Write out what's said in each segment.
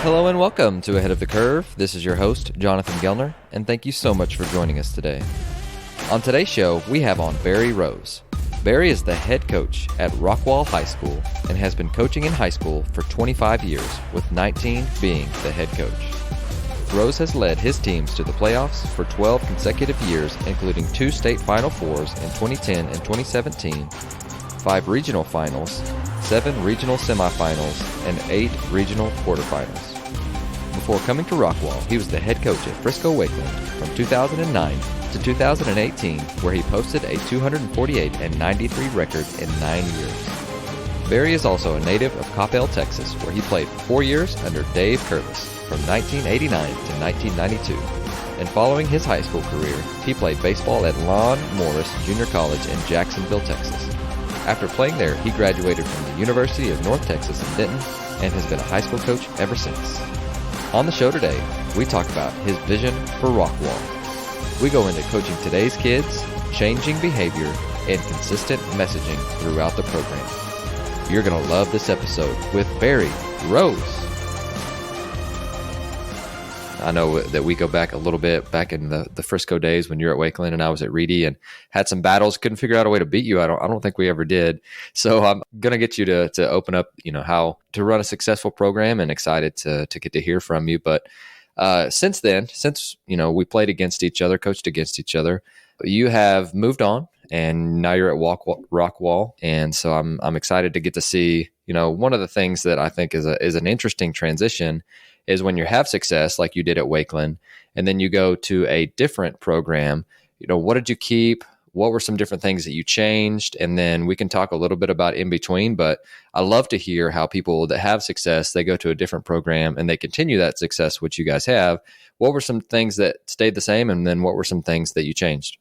Hello and welcome to Ahead of the Curve. This is your host, Jonathan Gellner, and thank you so much for joining us today. On today's show, we have on Barry Rose. Barry is the head coach at Rockwall High School and has been coaching in high school for 25 years, with 19 being the head coach. Rose has led his teams to the playoffs for 12 consecutive years, including 2 state Final Fours in 2010 and 2017, 5 regional finals, 7 regional semifinals, and 8 regional quarterfinals. Before coming to Rockwall, he was the head coach at Frisco Wakeland from 2009 to 2018, where he posted a 248 and 93 record in 9 years. Barry is also a native of Coppell, Texas, where he played for 4 years under Dave Curliss from 1989 to 1992. And following his high school career, he played baseball at Lon Morris Junior College in Jacksonville, Texas. After playing there, he graduated from the University of North Texas in Denton and has been a high school coach ever since. On the show today, we talk about his vision for Rockwall. We go into coaching today's kids, changing behavior, and consistent messaging throughout the program. You're going to love this episode with Barry Rose. I know that we go back a little bit, back in the Frisco days when you were at Wakeland and I was at Reedy, and had some battles, couldn't figure out a way to beat you. I don't think we ever did. So I'm going to get you to open up, how to run a successful program, and excited to get to hear from you. But since then, we played against each other, coached against each other, you have moved on and now you're at Rockwall. And so I'm excited to get to see, one of the things that I think is an interesting transition is when you have success like you did at Wakeland, and then you go to a different program. What did you keep? What were some different things that you changed? And then we can talk a little bit about in between, but I love to hear how people that have success, they go to a different program and they continue that success, which you guys have. What were some things that stayed the same? And then what were some things that you changed?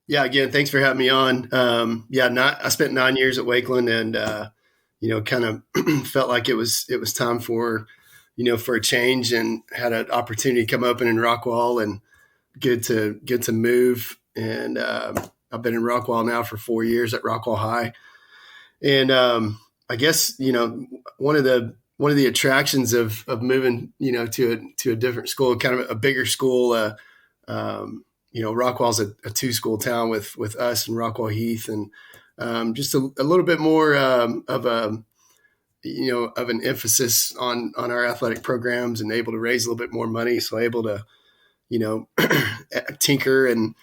Yeah, again, thanks for having me on. I spent 9 years at Wakeland, and, kind of felt like it was time for a change, and had an opportunity come open in Rockwall, and good to move. And I've been in Rockwall now for 4 years at Rockwall High. And I guess, one of the attractions of moving, to a different school, kind of a bigger school, Rockwall's a 2-school town with us and Rockwall Heath, and just a little bit more of an emphasis on our athletic programs, and able to raise a little bit more money. So able to, tinker and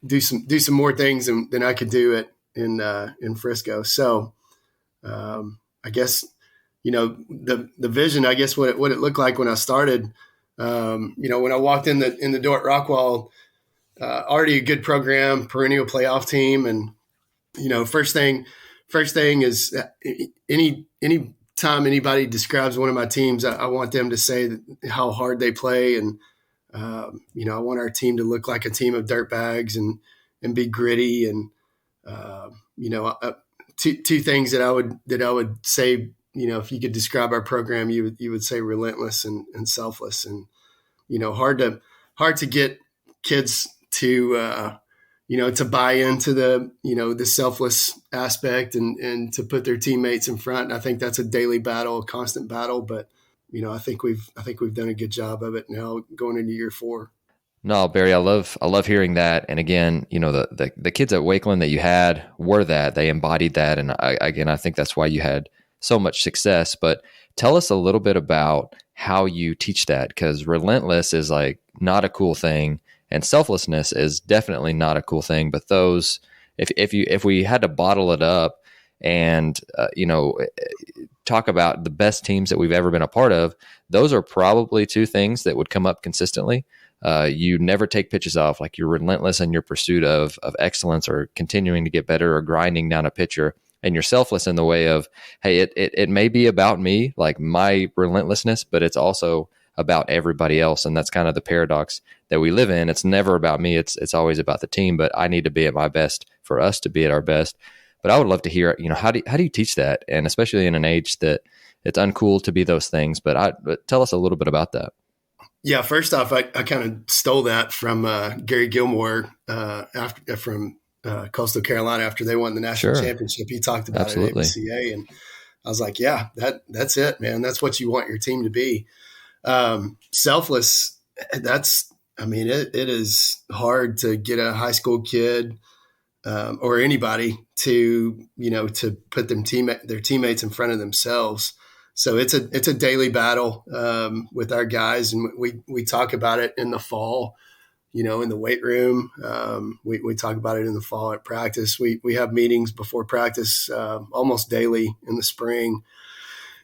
do some more things than I could do in Frisco. So I guess, the vision, I guess what it looked like when I started, when I walked in the door at Rockwall, already a good program, perennial playoff team. And, first thing is any time anybody describes one of my teams, I want them to say how hard they play. And, I want our team to look like a team of dirtbags and be gritty. And, two things that I would say, if you could describe our program, you would say relentless and selfless, and, hard to get kids to, to buy into the selfless aspect and to put their teammates in front. And I think that's a daily battle, a constant battle, but I think we've done a good job of it now going into year 4. No, Barry, I love hearing that. And again, the kids at Wakeland that you had were that, they embodied that. And I think that's why you had so much success. But tell us a little bit about how you teach that, because relentless is like not a cool thing, and selflessness is definitely not a cool thing. But those, if we had to bottle it up and talk about the best teams that we've ever been a part of, those are probably 2 things that would come up consistently. You never take pitches off, like you're relentless in your pursuit of excellence, or continuing to get better, or grinding down a pitcher. And you're selfless in the way of, hey, it may be about me, like my relentlessness, but it's also about everybody else. And that's kind of the paradox that we live in. It's never about me. It's always about the team, but I need to be at my best for us to be at our best. But I would love to hear, how do you teach that? And especially in an age that it's uncool to be those things, but tell us a little bit about that. Yeah. First off, I kind of stole that from Gary Gilmore from Coastal Carolina after they won the national championship. He talked about it at ABCA, and I was like, yeah, that's it, man. That's what you want your team to be. Selfless. It is hard to get a high school kid or anybody to put their teammates in front of themselves. So it's a daily battle with our guys, and we talk about it in the fall. In the weight room, we talk about it in the fall at practice. We have meetings before practice almost daily in the spring,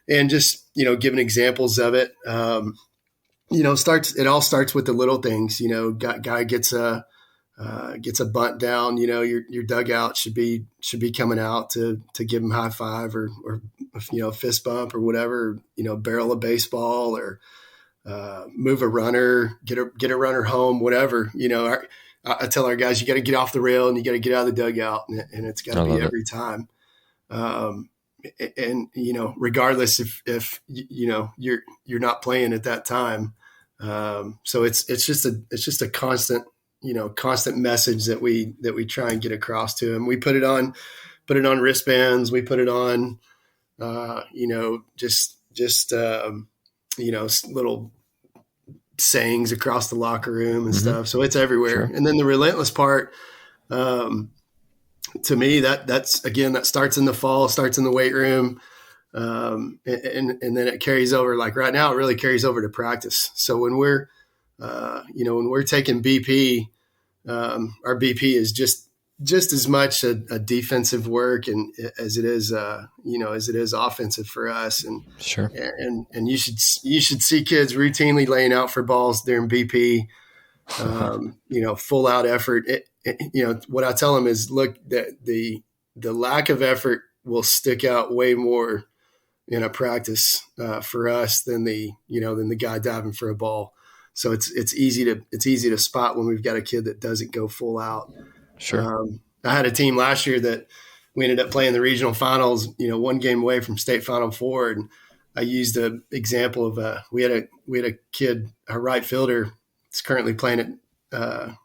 and just giving examples of it. It all starts with the little things. Guy gets a bunt down. Your dugout should be coming out to give him high five or fist bump or whatever. Barrel a baseball or move a runner, get a runner home, whatever. I tell our guys, you got to get off the rail and you got to get out of the dugout, and it's got to be every time. Regardless if you're not playing at that time. So it's just a constant message that we try and get across to them. We put it on wristbands. We put it on, little sayings across the locker room and stuff. So it's everywhere. Sure. And then the relentless part, to me, that starts in the fall, starts in the weight room. And then it carries over, like right now, it really carries over to practice. So when we're taking BP, our BP is just as much a defensive work and as it is offensive for us. And sure. And you should see kids routinely laying out for balls during BP, full out effort. What I tell them is, look, the lack of effort will stick out way more in a practice for us than the guy diving for a ball. So it's easy to spot when we've got a kid that doesn't go full out. Sure. I had a team last year that we ended up playing the regional finals, one game away from state Final Four. And I used the example of we had a kid, a right fielder, that's currently playing at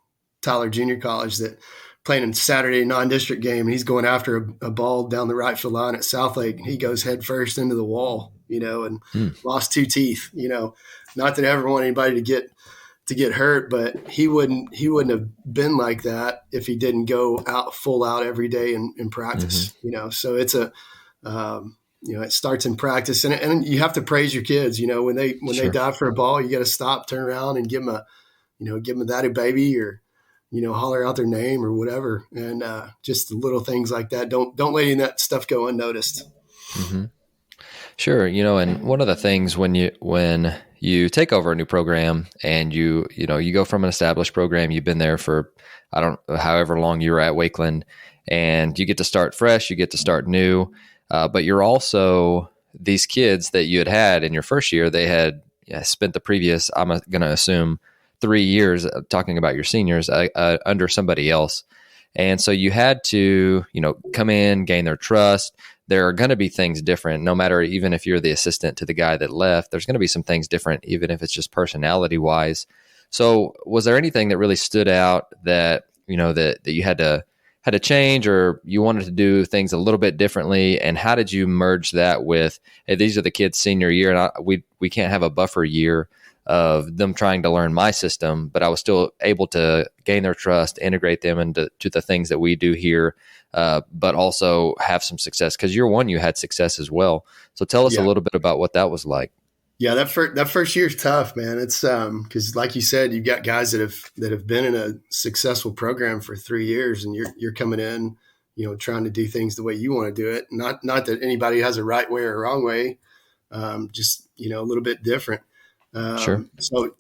Tyler Junior College, that playing in Saturday non-district game, and he's going after a ball down the right field line at Southlake, and he goes head first into the wall, and lost 2 teeth. Not that I ever want anybody to get hurt, but he wouldn't have been like that if he didn't go out full out every day in practice. So it's it starts in practice, and you have to praise your kids. When they dive for a ball, you got to stop, turn around, and give them a daddy baby, or holler out their name or whatever. And just the little things like that. Don't let any of that stuff go unnoticed. Mm-hmm. Sure. And one of the things when you take over a new program and you go from an established program, you've been there for, however long you were at Wakeland, and you get to start fresh, you get to start new. But you're also, these kids that you had in your first year, they had spent the previous, I'm going to assume, 3 years, talking about your seniors, under somebody else. And so you had to, come in, gain their trust. There are going to be things different, no matter, even if you're the assistant to the guy that left, there's going to be some things different, even if it's just personality wise. So was there anything that really stood out that, that you had to change, or you wanted to do things a little bit differently? And how did you merge that with, hey, these are the kids' senior year, and we can't have a buffer year of them trying to learn my system, but I was still able to gain their trust, integrate them into the things that we do here, but also have some success? Because year one, you had success as well. So tell us a little bit about what that was like. Yeah, that first year is tough, man. It's because, like you said, you've got guys that have been in a successful program for 3 years, and you're coming in, trying to do things the way you want to do it. Not that anybody has a right way or a wrong way, just a little bit different. Sure. So,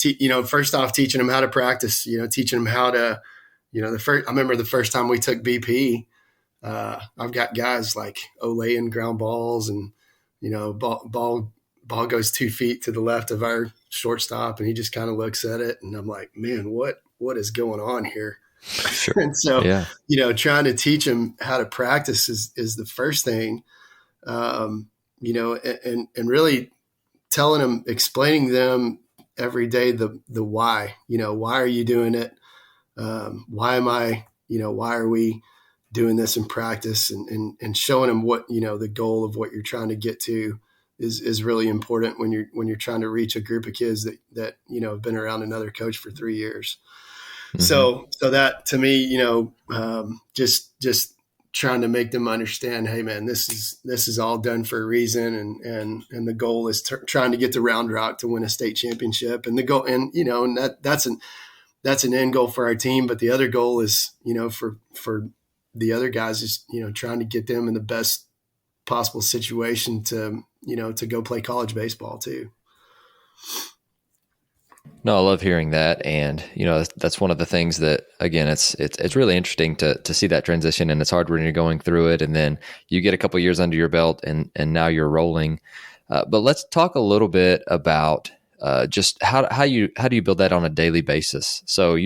first off, teaching them how to practice, teaching them how to, I remember the first time we took BP, I've got guys like Olaying ground balls, and, ball goes 2 feet to the left of our shortstop, and he just kind of looks at it, and I'm like, man, what is going on here? Sure. And so, trying to teach them how to practice is the first thing, and really telling them, explaining them every day the why. Why are you doing it? Why are we doing this in practice? And showing them what, the goal of what you're trying to get to is really important when you're trying to reach a group of kids that have been around another coach for 3 years. Mm-hmm. So that to me, just trying to make them understand, hey man, this is all done for a reason, and the goal is trying to get to Round Rock to win a state championship, and the goal, and that's an end goal for our team, but the other goal is for the other guys is trying to get them in the best possible situation to go play college baseball too. No, I love hearing that. And, that's one of the things that, again, it's really interesting to see that transition, and it's hard when you're going through it, and then you get a couple years under your belt and now you're rolling. But let's talk a little bit about just how do you build that on a daily basis? So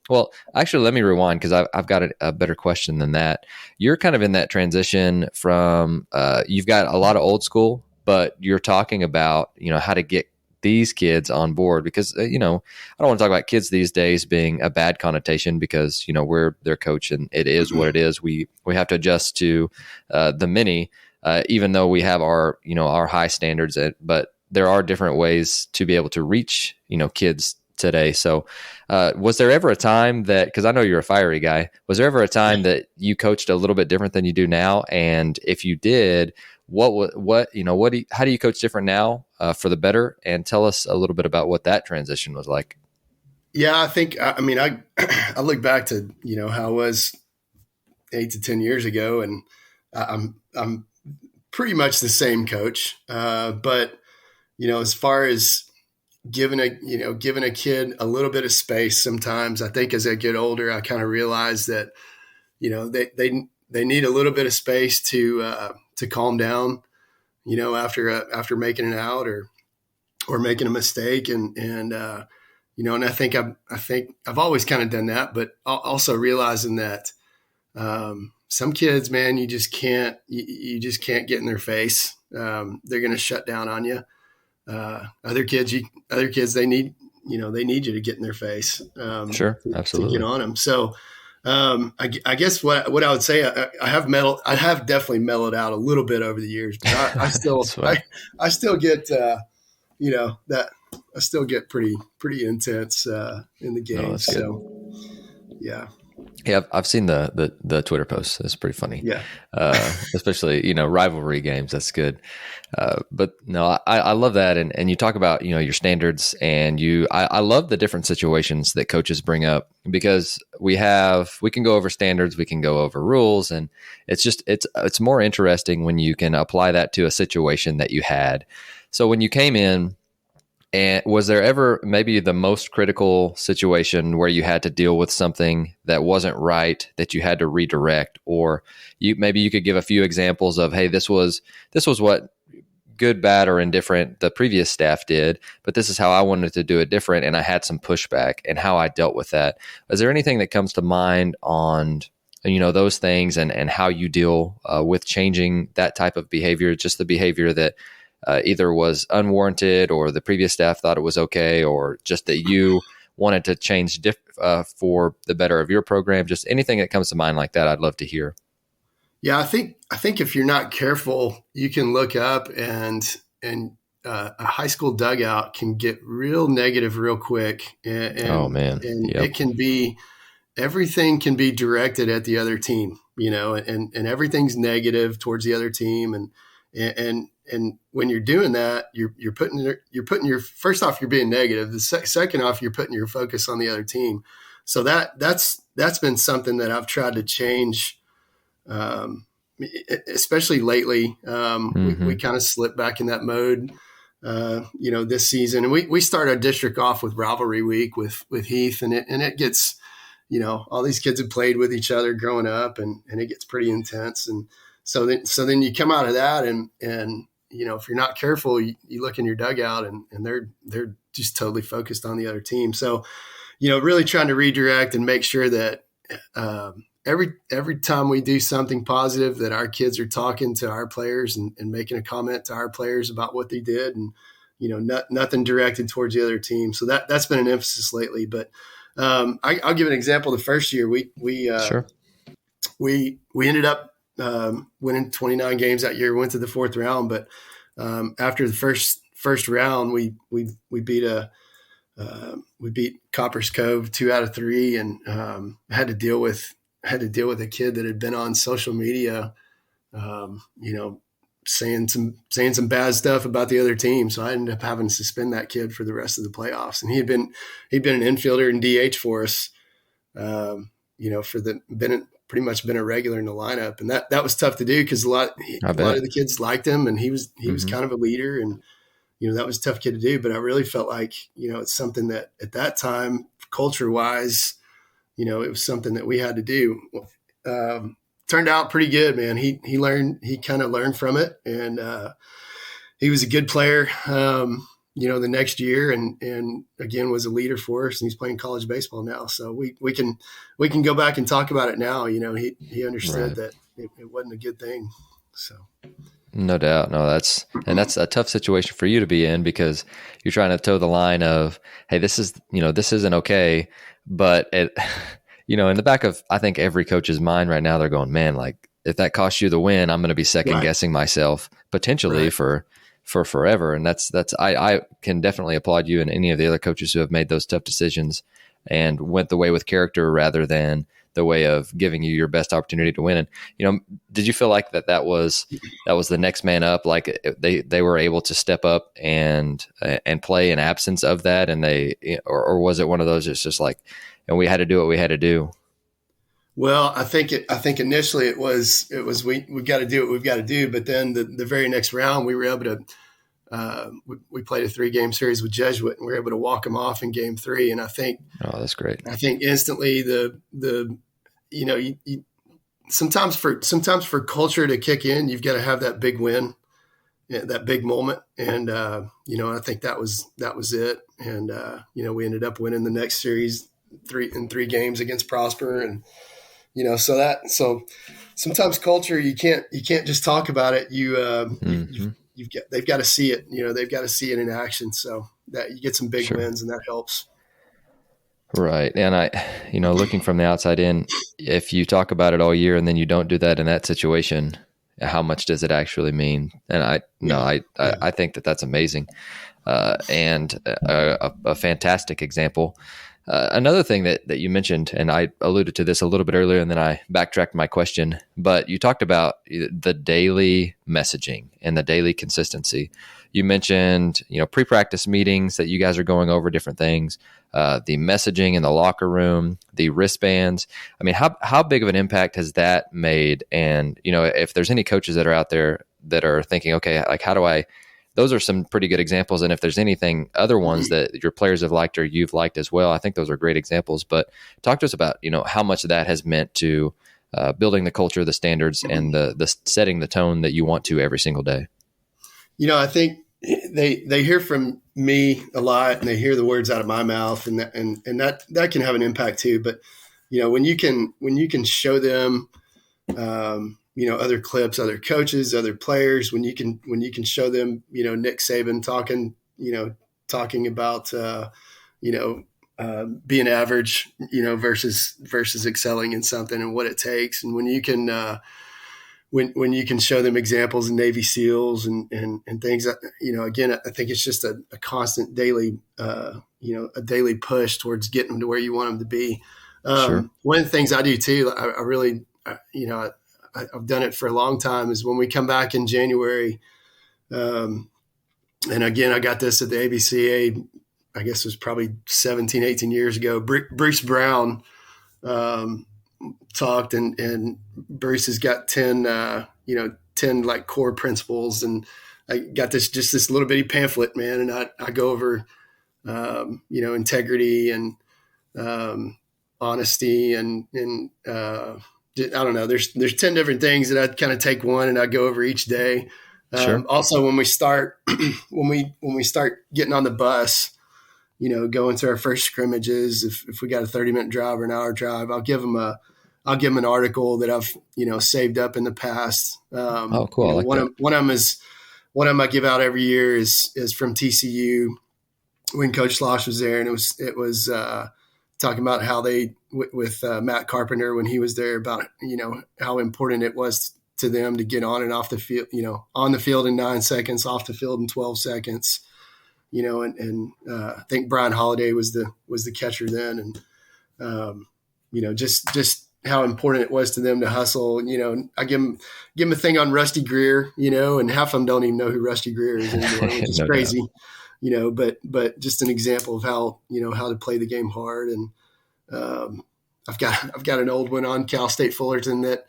well, actually, let me rewind, because I've got a better question than that. You're kind of in that transition from, you've got a lot of old school, but you're talking about, how to get these kids on board, because, I don't want to talk about kids these days being a bad connotation, because, we're their coach and it is what it is. We have to adjust to the many, even though we have our high standards, but there are different ways to be able to reach, kids today. So was there ever a time that, because I know you're a fiery guy, was there ever a time that you coached a little bit different than you do now? And if you did, how do you coach different now for the better? And tell us a little bit about what that transition was like. Yeah, I think, I look back to, how I was 8 to 10 years ago, and I'm pretty much the same coach. But, as far as giving a kid a little bit of space, sometimes I think as I get older, I kind of realize that, they need a little bit of space to calm down, after making an out or making a mistake. And I think I've always kind of done that, but also realizing that, some kids, man, you just can't get in their face. They're going to shut down on you. Other kids, they need you to get in their face. Sure. Absolutely. To get on them. So, I guess what I would say, I have definitely mellowed out a little bit over the years, but I still, I still get, I still get pretty intense, in the game. Oh, so yeah. Yeah, I've seen the Twitter posts. It's pretty funny. Yeah. Especially, rivalry games. That's good. But no, I love that. And you talk about, your standards, and I love the different situations that coaches bring up, because we can go over standards, we can go over rules, and it's more interesting when you can apply that to a situation that you had. So when you came in, and was there ever maybe the most critical situation where you had to deal with something that wasn't right, that you had to redirect, or maybe you could give a few examples of, hey, this was what good, bad, or indifferent the previous staff did, but this is how I wanted to do it different, and I had some pushback, and how I dealt with that. Is there anything that comes to mind on those things, and how you deal with changing that type of behavior, just the behavior that either was unwarranted, or the previous staff thought it was okay, or just that you wanted to change for the better of your program? Just anything that comes to mind like that, I'd love to hear. Yeah, I think if you're not careful, you can look up and a high school dugout can get real negative real quick. And oh man, and yep. It can be, everything can be directed at the other team, and everything's negative towards the other team, and when you're doing that, you're putting your first off, you're being negative. The second off, you're putting your focus on the other team. So that's been something that I've tried to change, especially lately. We kind of slipped back in that mode, this season. And we start our district off with rivalry week with Heath, and it gets, all these kids have played with each other growing up, and it gets pretty intense. And so then you come out of that, and if you're not careful, you look in your dugout, and they're just totally focused on the other team. So, really trying to redirect and make sure that every time we do something positive, that our kids are talking to our players and making a comment to our players about what they did, and nothing directed towards the other team. So that's been an emphasis lately. But I'll give an example. The first year we Sure. we ended up winning 29 games that year, went to the fourth round, but after the first round, we beat Copper's Cove 2 out of 3, and had to deal with a kid that had been on social media, saying some bad stuff about the other team. So I ended up having to suspend that kid for the rest of the playoffs. And he'd been an infielder and DH for us, pretty much been a regular in the lineup. And that was tough to do because a lot of the kids liked him, and he was kind of a leader, and, that was a tough kid to do. But I really felt like, it's something that at that time, culture wise, it was something that we had to do. Turned out pretty good, man. He kind of learned from it, and he was a good player, the next year, and again was a leader for us, and he's playing college baseball now. So we can go back and talk about it now. He understood that it wasn't a good thing. So no doubt. No, that's a tough situation for you to be in, because you're trying to toe the line of, hey, this isn't okay, but it, in the back of, I think, every coach's mind right now, they're going, man, like, if that costs you the win, I'm going to be second guessing myself potentially for forever. And I can definitely applaud you and any of the other coaches who have made those tough decisions and went the way with character rather than the way of giving you your best opportunity to win. And, did you feel like that was the next man up? Like they were able to step up and play in absence of that. And or was it one of those, it's just like, and we had to do what we had to do? Well, I think initially it was we've got to do what we've got to do. But then the very next round, we were able to, we played a 3-game series with Jesuit, and we were able to walk them off in game 3. And I think, oh, that's great. I think instantly sometimes for culture to kick in, you've got to have that big win, that big moment. And, I think that was it. And, we ended up winning the next series 3 games against Prosper. And, so sometimes culture, you can't just talk about it. They've got to see it, they've got to see it in action. So that you get some big wins, and that helps. Right. And looking from the outside in, if you talk about it all year and then you don't do that in that situation, how much does it actually mean? And I think that's amazing. And a fantastic example. Another thing that you mentioned, and I alluded to this a little bit earlier, and then I backtracked my question, but you talked about the daily messaging and the daily consistency. You mentioned, pre-practice meetings that you guys are going over different things, the messaging in the locker room, the wristbands. I mean, how big of an impact has that made? And, if there's any coaches that are out there that are thinking, okay, like, how do I, those are some pretty good examples. And if there's other ones that your players have liked or you've liked as well, I think those are great examples. But talk to us about, how much that has meant to building the culture, the standards, and the setting the tone that you want to every single day. I think they hear from me a lot, and they hear the words out of my mouth, and that can have an impact too. But, when you can show them, other clips, other coaches, other players, when you can show them, Nick Saban talking about, being average, versus excelling in something and what it takes. And when you can, when you can show them examples of Navy SEALs and things that, again, I think it's just a constant daily, a daily push towards getting them to where you want them to be. Sure. One of the things I do too, I really, I've done it for a long time, is when we come back in January. And again, I got this at the ABCA, I guess it was probably 17, 18 years ago. Bruce Brown talked, and Bruce has got 10 like core principles. And I got this little bitty pamphlet, man. And I go over, integrity and honesty and I don't know. There's 10 different things that I kind of take one and I go over each day. Sure. Also, when we start when we start getting on the bus, going to our first scrimmages, if we got a 30-minute drive or an hour drive, I'll give them an article that I've saved up in the past. Oh, cool! One of them I give out every year is from TCU when Coach Slosh was there, and it was talking about how they with Matt Carpenter when he was there, about how important it was to them to get on and off the field, on the field in 9 seconds, off the field in 12 seconds, and I think Brian Holiday was the catcher then. And, just how important it was to them to hustle. I give them a thing on Rusty Greer, and half of them don't even know who Rusty Greer is anymore, which is crazy, but just an example of how to play the game hard. And, I've got an old one on Cal State Fullerton that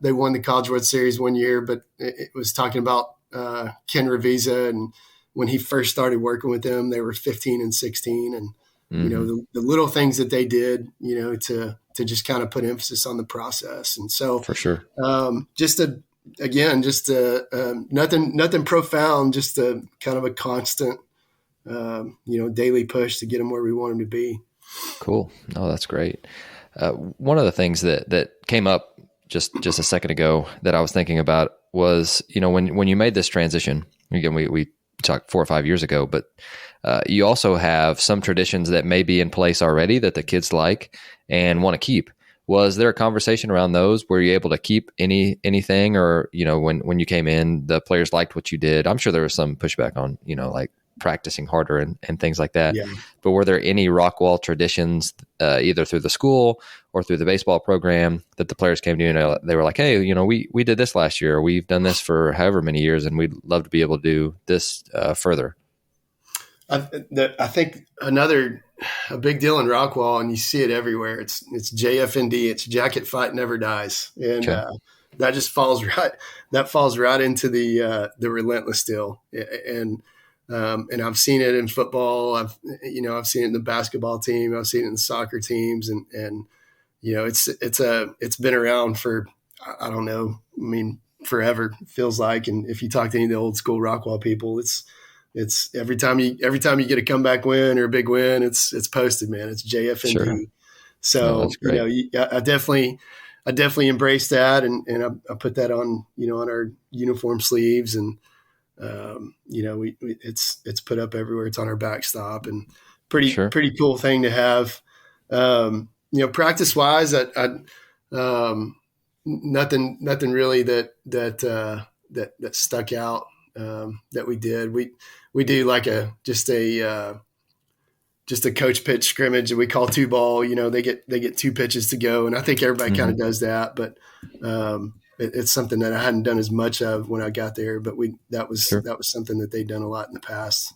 they won the College World Series one year, but it was talking about Ken Revisa, and when he first started working with them, they were 15 and 16, and the little things that they did, to just kind of put emphasis on the process. And so for sure, nothing profound, just a kind of a constant, daily push to get them where we want them to be. Cool. Oh, that's great. One of the things that came up just a second ago that I was thinking about was, when you made this transition, again, we talked 4 or 5 years ago, but you also have some traditions that may be in place already that the kids like and want to keep. Was there a conversation around those? Were you able to keep anything, or, when you came in, the players liked what you did? I'm sure there was some pushback on, like practicing harder and things like that. Yeah. But were there any Rockwall traditions, either through the school or through the baseball program, that the players came to you and they were like, hey, we did this last year, or we've done this for however many years, and we'd love to be able to do this further? I think a big deal in Rockwall, and you see it everywhere, it's JFND, it's Jacket Fight Never Dies. And that just falls right into the relentless deal. And I've seen it in football. I've seen it in the basketball team. I've seen it in the soccer teams, and it's been around for, I don't know, forever, it feels like. And if you talk to any of the old school Rockwall people, it's every time you get a comeback win or a big win, it's posted, man. It's JFND. Sure. So I definitely embrace that, and I put that on on our uniform sleeves, and it's put up everywhere. It's on our backstop, and pretty cool thing to have. Practice wise, nothing really that stuck out that we did. We do like just a coach pitch scrimmage that we call 2-ball. They get 2 pitches to go, and I think everybody kind of does that, but it's something that I hadn't done as much of when I got there, but that was something that they'd done a lot in the past.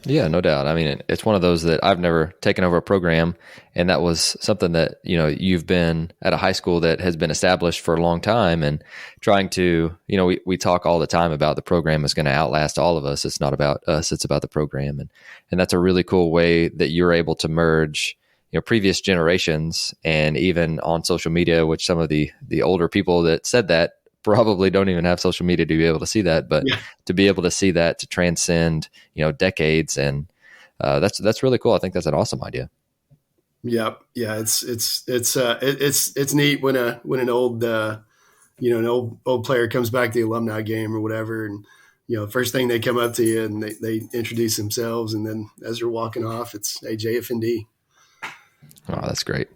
Yeah, no doubt. It's one of those that I've never taken over a program, and that was something that, you've been at a high school that has been established for a long time, and trying to, we talk all the time about the program is going to outlast all of us. It's not about us, it's about the program. And that's a really cool way that you're able to merge, previous generations, and even on social media, which some of the older people that said that probably don't even have social media to be able to see that, but to be able to see that, to transcend, decades. And that's really cool. I think that's an awesome idea. Yeah. It's neat when an old, an old player comes back to the alumni game or whatever. And, first thing they come up to you and they introduce themselves. And then as they're walking off, it's JFND. Oh, that's great.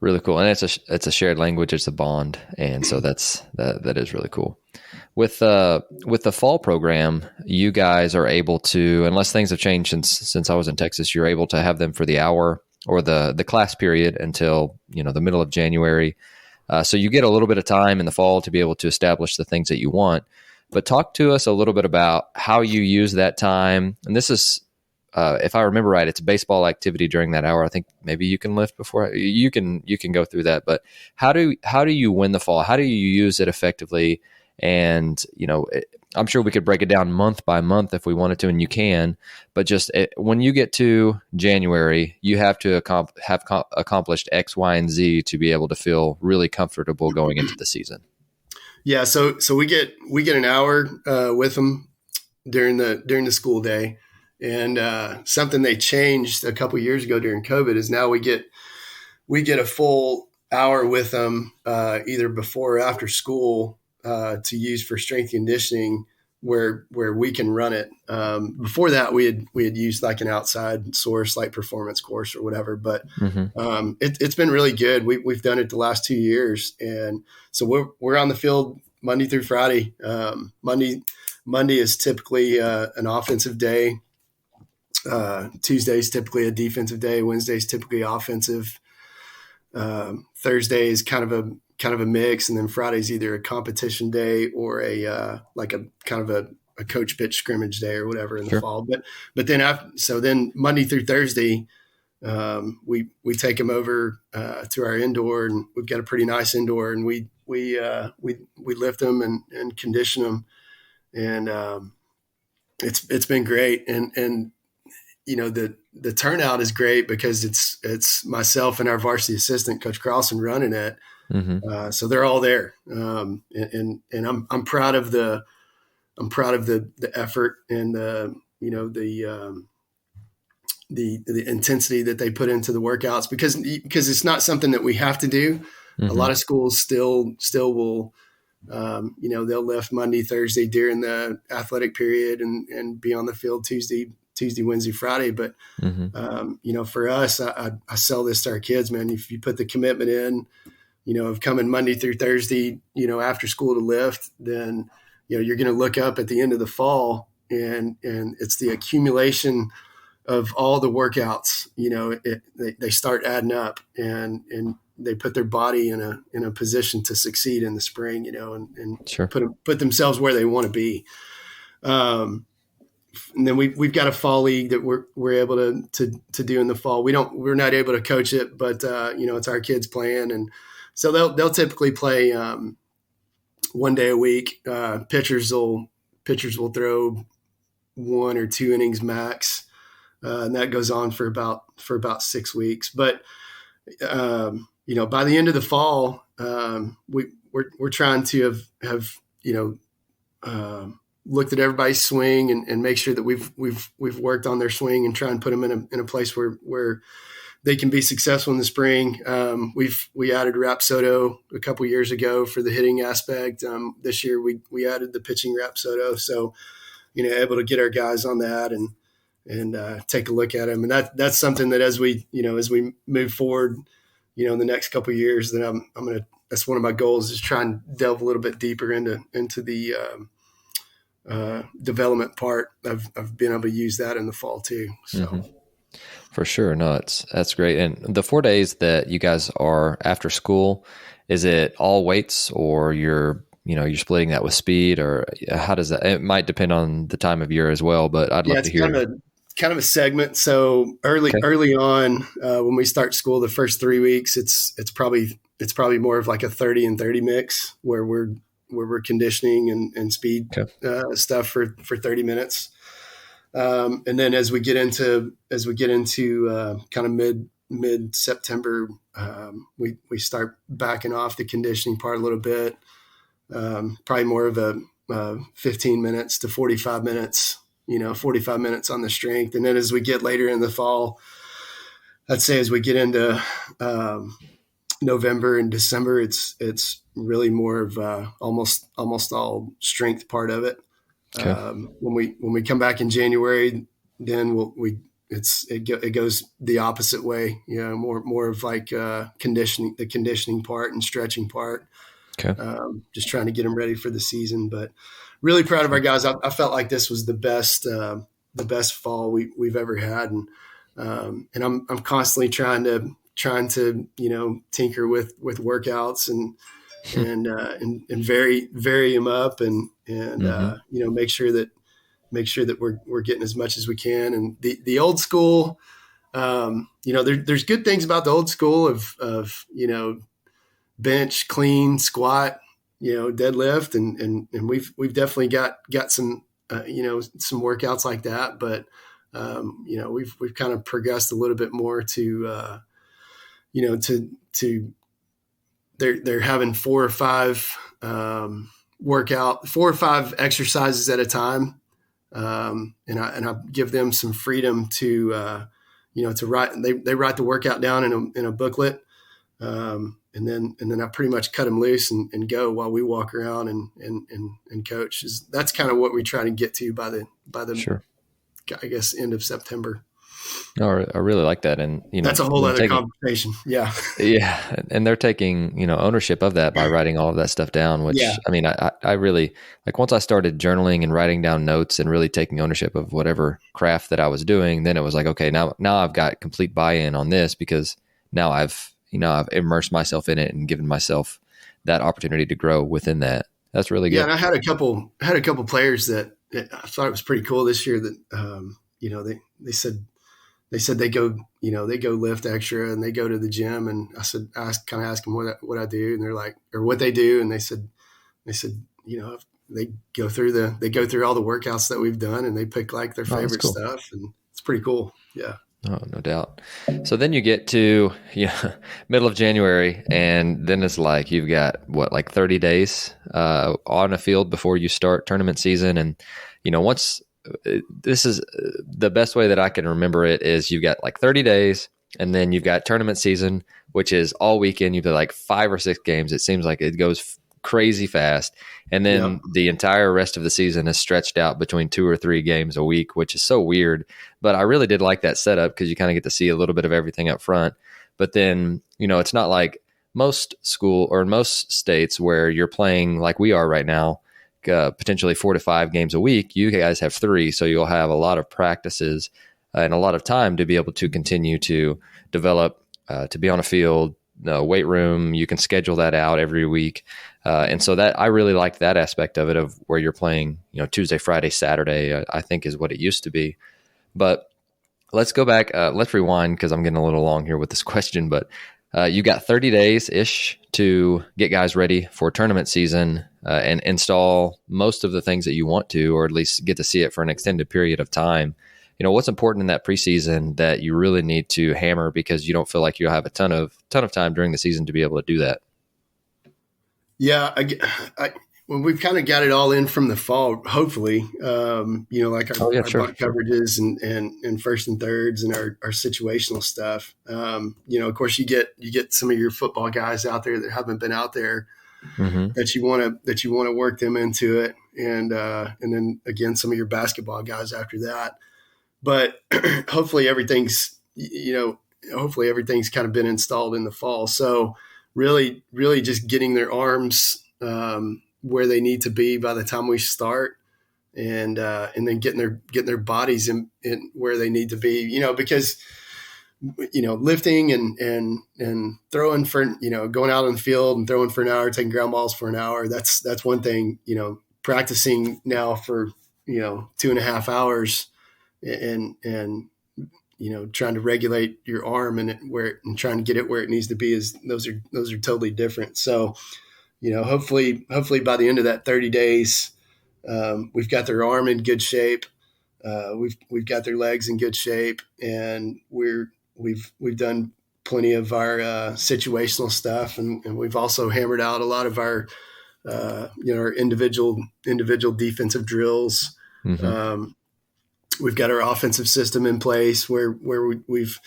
Really cool. And it's a shared language. It's a bond. And so that is really cool. With the fall program, you guys are able to, unless things have changed since I was in Texas, you're able to have them for the hour or the class period until, the middle of January. So you get a little bit of time in the fall to be able to establish the things that you want. But talk to us a little bit about how you use that time. And this is, if I remember right, it's a baseball activity during that hour. I think maybe you can lift before you can go through that. But how do you win the fall? How do you use it effectively? And I'm sure we could break it down month by month if we wanted to, and you can. But just when you get to January, you have to have accomplished X, Y, and Z to be able to feel really comfortable going into the season. Yeah. So we get an hour with them during the school day. And something they changed a couple years ago during COVID is now we get a full hour with them either before or after school to use for strength conditioning where we can run it. Before that, we had used like an outside source, like Performance Course or whatever. But it's been really good. We've done it the last 2 years, and so we're on the field Monday through Friday. Monday is typically an offensive day. Tuesday is typically a defensive day. Wednesday is typically offensive. Thursday is kind of a mix, and then Friday's either a competition day or a kind of a coach pitch scrimmage day or whatever in the fall. But then Monday through Thursday, we take them over to our indoor, and we've got a pretty nice indoor, and we lift them and condition them, and it's been great, and the turnout is great because it's myself and our varsity assistant, Coach Carlson, running it. So they're all there. And I'm proud of the effort and the intensity that they put into the workouts because it's not something that we have to do. A lot of schools still will, they'll lift Monday, Thursday during the athletic period and be on the field Tuesday, Wednesday, Friday. But, for us, I sell this to our kids, man. If you put the commitment in, of coming Monday through Thursday, after school to lift, then, you're going to look up at the end of the fall and it's the accumulation of all the workouts, they start adding up and they put their body in a position to succeed in the spring, and Sure. put themselves where they want to be. And then we've got a fall league that we're able to do in the fall. We're not able to coach it, but it's our kids playing, and so they'll typically play 1 day a week. Pitchers will throw 1 or 2 innings max, and that goes on for about 6 weeks. But by the end of the fall, we're trying to have looked at everybody's swing and make sure that we've worked on their swing and try and put them in a place where they can be successful in the spring. We added Rapsodo a couple years ago for the hitting aspect. This year we added the pitching Rapsodo, so able to get our guys on that and take a look at them. And that's something that as we move forward, in the next couple of years, that that's one of my goals is try and delve a little bit deeper into the development part. I've been able to use that in the fall too. So for sure. No, that's great. And the 4 days that you guys are after school, is it all weights or you're splitting that with speed, or how does that, it might depend on the time of year as well, but I'd love to hear. Kind of a segment. So early on, when we start school, the first 3 weeks, it's probably more of like a 30 and 30 mix where we're conditioning and speed stuff for 30 minutes. And then as we get into kind of mid September, we start backing off the conditioning part a little bit. Probably more of a 15 minutes to 45 minutes, 45 minutes on the strength. And then as we get later in the fall, I'd say as we get into November and December, it's really more of almost all strength part of it. Okay. When we come back in January, then it goes the opposite way. More of like the conditioning part and stretching part. Okay. Just trying to get them ready for the season, but really proud of our guys. I felt like this was the best fall we've ever had, and I'm constantly trying to tinker with workouts and vary them up and make sure that we're getting as much as we can. And the old school, there's good things about the old school of bench, clean, squat, deadlift, and we've definitely got some some workouts like that, but we've kind of progressed a little bit more to they're having 4 or 5 4 or 5 exercises at a time, and I give them some freedom to write. They write the workout down in a booklet. then I pretty much cut them loose and go while we walk around and coach. That's kind of what we try to get to by the Sure. I guess end of September. No, I really like that. And, that's a whole other conversation. Yeah. Yeah. And they're taking, ownership of that by writing all of that stuff down, which, I mean, I really, like, once I started journaling and writing down notes and really taking ownership of whatever craft that I was doing, then it was like, okay, now I've got complete buy-in on this, because now I've immersed myself in it and given myself that opportunity to grow within that. That's really good. Yeah. And I had a couple players that I thought it was pretty cool this year that, they said they go lift extra and they go to the gym. And I kind of asked them what I do, and they're like, or what they do. And they said, they go through all the workouts that we've done, and they pick like their favorite stuff. And it's pretty cool. Yeah. Oh, no doubt. So then you get to middle of January, and then it's like you've got 30 days on a field before you start tournament season. And once this is the best way that I can remember it, is you've got like 30 days, and then you've got tournament season, which is all weekend. You've got like 5 or 6 games. It seems like it goes crazy fast. And then the entire rest of the season is stretched out between 2 or 3 games a week, which is so weird. But I really did like that setup, because you kind of get to see a little bit of everything up front. But then, it's not like most school or most states where you're playing like we are right now, potentially 4 to 5 games a week. You guys have 3, so you'll have a lot of practices and a lot of time to be able to continue to develop, to be on a field, weight room. You can schedule that out every week. And so that I really liked that aspect of it, of where you're playing, Tuesday, Friday, Saturday, I think is what it used to be. But let's go back. Let's rewind, because I'm getting a little long here with this question. But you got 30 days-ish to get guys ready for tournament season and install most of the things that you want to, or at least get to see it for an extended period of time. What's important in that preseason that you really need to hammer, because you don't feel like you'll have a ton of time during the season to be able to do that? Yeah, well, we've kind of got it all in from the fall, hopefully. Like our bunt coverages and first and thirds and our situational stuff. Of course, you get some of your football guys out there that haven't been out there, that you want to work them into it, and then again some of your basketball guys after that. But hopefully everything's kind of been installed in the fall. So really just getting their arms where they need to be by the time we start, and then getting their bodies in where they need to be, because lifting and throwing for, going out on the field and throwing for an hour, taking ground balls for an hour, that's one thing. Practicing now for 2.5 hours and trying to regulate your arm and trying to get it where it needs to be, those are totally different. So hopefully by the end of that 30 days, we've got their arm in good shape. We've got their legs in good shape, and we've done plenty of our situational stuff, and we've also hammered out a lot of our our individual defensive drills. We've got our offensive system in place where we've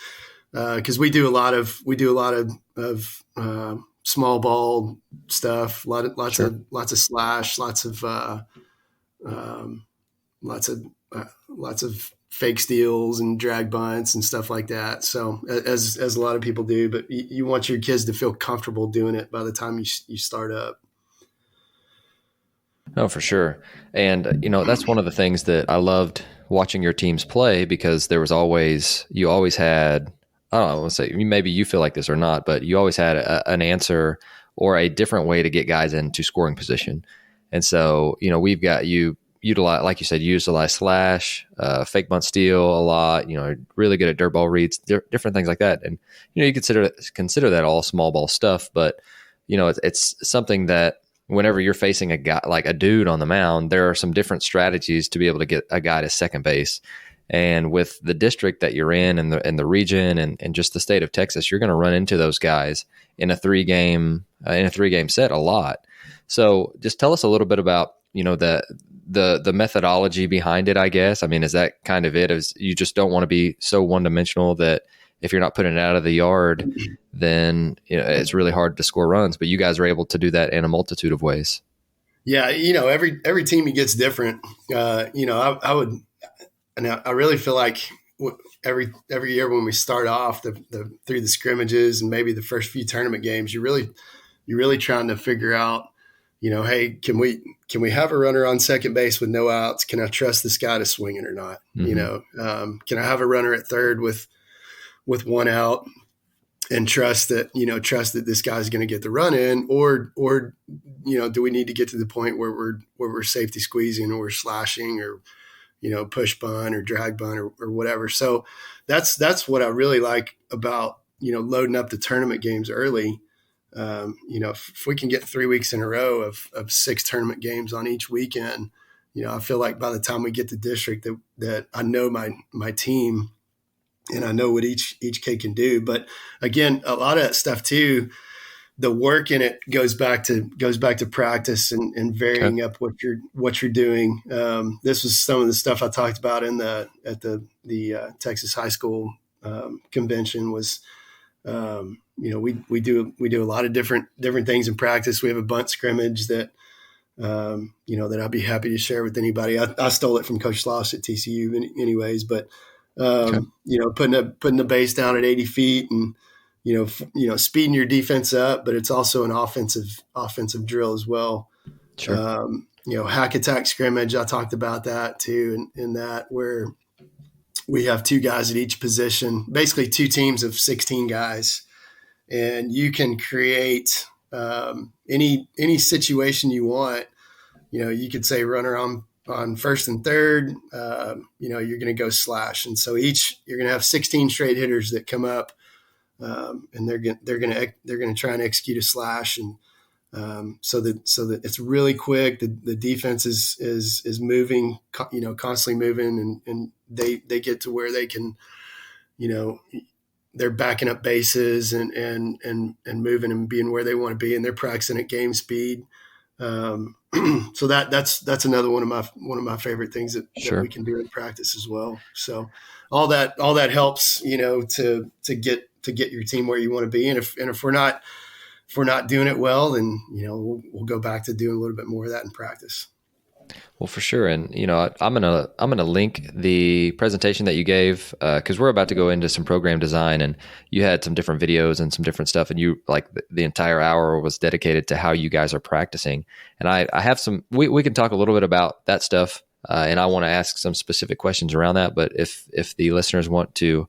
because we do a lot of small ball stuff, lots of slash, lots of fake steals and drag bunts and stuff like that. So as a lot of people do, but you want your kids to feel comfortable doing it by the time you start up. No, for sure. And, that's one of the things that I loved watching your teams play, because you always had, I don't know, let's say maybe you feel like this or not, but you always had an answer or a different way to get guys into scoring position. And so, we've got you utilize, like you said, utilize slash, fake bunt steal a lot, really good at dirt ball reads, different things like that. And, you consider that all small ball stuff, but, it's something that whenever you're facing a guy, like a dude on the mound, there are some different strategies to be able to get a guy to second base. And with the district that you're in and the region and just the state of Texas, you're going to run into those guys in a 3-game set a lot. So just tell us a little bit about, the methodology behind it, I guess. I mean, is that kind of it? Is you just don't want to be so one-dimensional that if you're not putting it out of the yard, then it's really hard to score runs. But you guys are able to do that in a multitude of ways. Yeah, every team gets different. I would, and I really feel like every year when we start off through the scrimmages and maybe the first few tournament games, you're really trying to figure out, hey, can we have a runner on second base with no outs? Can I trust this guy to swing it or not? Mm-hmm. Can I have a runner at third with one out and trust that this guy's going to get the run in, or do we need to get to the point where we're safety squeezing or we're slashing or push bunt or drag bunt or whatever. So that's what I really like about loading up the tournament games early. If we can get 3 weeks in a row of 6 tournament games on each weekend, I feel like by the time we get to district that I know my team and I know what each kid can do. But again, a lot of that stuff too, the work in it goes back to practice and varying up what you're doing. This was some of the stuff I talked about at the Texas High School convention was, we do a lot of different things in practice. We have a bunt scrimmage that I'd be happy to share with anybody. I stole it from Coach Sloss at TCU anyways, but putting the base down at 80 feet and, speeding your defense up, but it's also an offensive drill as well. Sure. Hack attack scrimmage. I talked about that too. In that where we have 2 guys at each position, basically 2 teams of 16 guys, and you can create any situation you want. You could say runner on first and third, you're going to go slash. And so you're going to have 16 straight hitters that come up, and they're going to try and execute a slash. And so that it's really quick. The defense is moving, constantly moving, and they get to where they can, they're backing up bases and moving and being where they want to be, and they're practicing at game speed. So that's another one of my favorite things that we can do in practice as well. So all that helps, to get your team where you want to be. And if we're not doing it well, then, we'll go back to doing a little bit more of that in practice. Well, for sure. And, I'm going to link the presentation that you gave, cause we're about to go into some program design, and you had some different videos and some different stuff, and you the entire hour was dedicated to how you guys are practicing. And I have we can talk a little bit about that stuff. And I want to ask some specific questions around that. But if the listeners want to,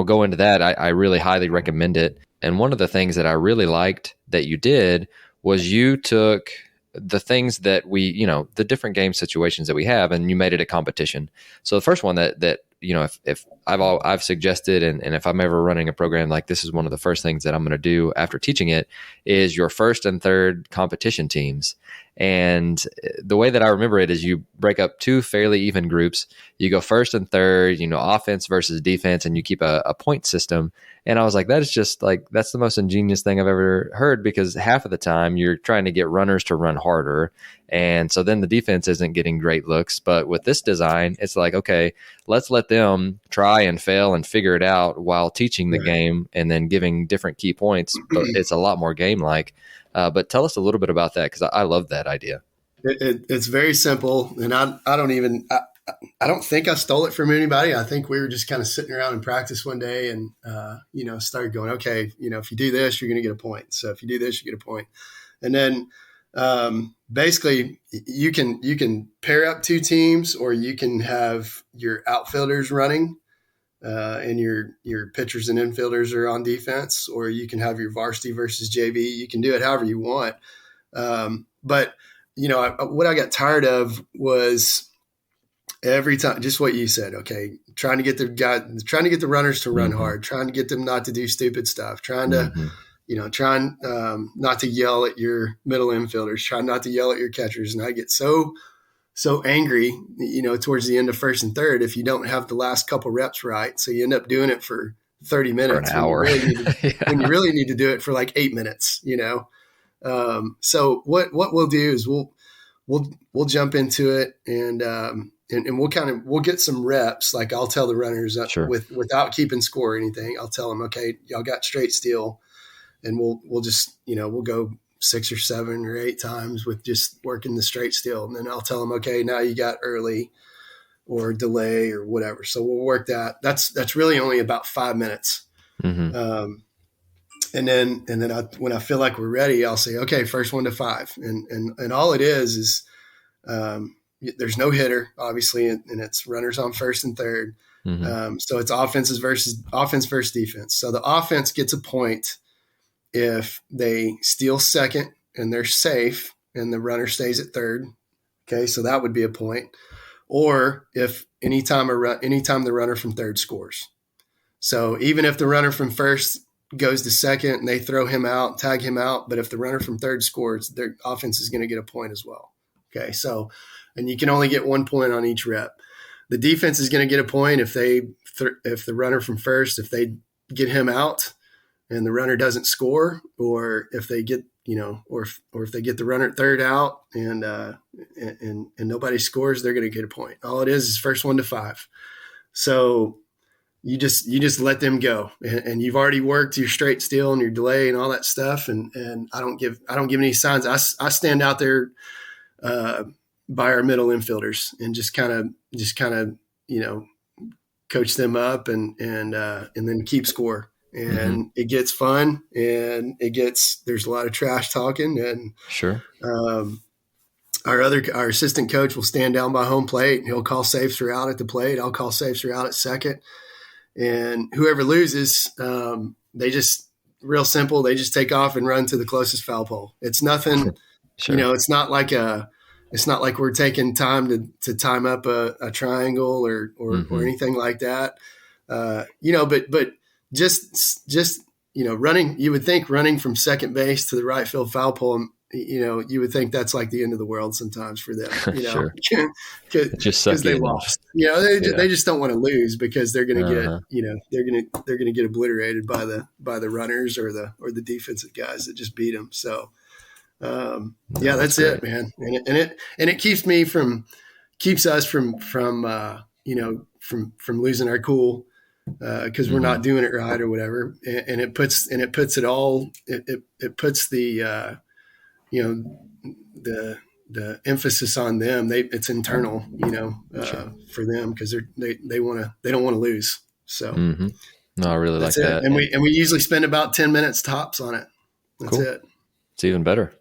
go into that, I really highly recommend it. And one of the things that I really liked that you did was you took the things that we, the different game situations that we have, and you made it a competition. So the first one that if I've suggested, and if I'm ever running a program like this, is one of the first things that I'm going to do after teaching it is your first and third competition teams. And the way that I remember it is you break up 2 fairly even groups. You go first and third, offense versus defense, and you keep a point system. And I was like, that is just that's the most ingenious thing I've ever heard, because half of the time you're trying to get runners to run harder. And so then the defense isn't getting great looks. But with this design, it's like, okay, let's let them try and fail and figure it out while teaching the game and then giving different key points. But it's a lot more game-like. But tell us a little bit about that, because I love that idea. It's very simple, and I don't think I stole it from anybody. I think we were just kind of sitting around in practice one day and started going, okay, if you do this, you're going to get a point. So if you do this, you get a point. And then basically you can pair up 2 teams, or you can have your outfielders running and your pitchers and infielders are on defense, or you can have your varsity versus JV. You can do it however you want. But what I got tired of was every time, just what you said, okay, trying to get the runners to run hard, trying to get them not to do stupid stuff, trying to, trying not to yell at your middle infielders, trying not to yell at your catchers. And I get so angry, towards the end of first and third, if you don't have the last couple reps right. So you end up doing it for 30 minutes, for an hour. When you really need to do it for 8 minutes, So what we'll do is we'll jump into it, and and we'll get some reps. Like I'll tell the runners Sure. without keeping score or anything. I'll tell them, okay, y'all got straight steal, and we'll just, we'll go 6 or 7 or 8 times with just working the straight steal. And then I'll tell them, okay, now you got early or delay or whatever. So we'll work that. That's really only about 5 minutes. Mm-hmm. And then when I feel like we're ready, I'll say, okay, first 1 to 5. And all it is there's no hitter, obviously, and it's runners on first and third. Mm-hmm. So it's offense versus defense. So the offense gets a point if they steal second and they're safe and the runner stays at third. Okay, so that would be a point. Or if anytime the runner from third scores. So even if the runner from first goes to second and they throw him out, tag him out, but if the runner from third scores, their offense is going to get a point as well. Okay, so, and you can only get 1 point on each rep. The defense is going to get a point if if the runner from first, if they get him out and the runner doesn't score, or if they get, or if they get the runner at third out and nobody scores, they're going to get a point. All it is first 1 to 5. So you just let them go, and you've already worked your straight steal and your delay and all that stuff. And I don't give any signs. I stand out there by our middle infielders and just kind of coach them up and then keep score. And It gets fun, and there's a lot of trash talking, and Sure. Our assistant coach will stand down by home plate and he'll call saves throughout at the plate. I'll call saves throughout at second. And whoever loses, they just, real simple, they just take off and run to the closest foul pole. It's nothing, Sure. it's not like we're taking time to time up a triangle or anything like that. But just running, you would think running from second base to the right field foul pole, you would think that's like the end of the world sometimes for them, Sure. because they lost. They just don't want to lose because they're going to get, they're going to get obliterated by the runners or the defensive guys that just beat them. So, that's it, man. And it keeps us from losing our cool. Because we're not doing it right or whatever, and it puts the the emphasis on them. It's internal, for them because they don't want to lose. So No, I really like that, and we usually spend about 10 minutes tops on it. That's cool. it. It's even better.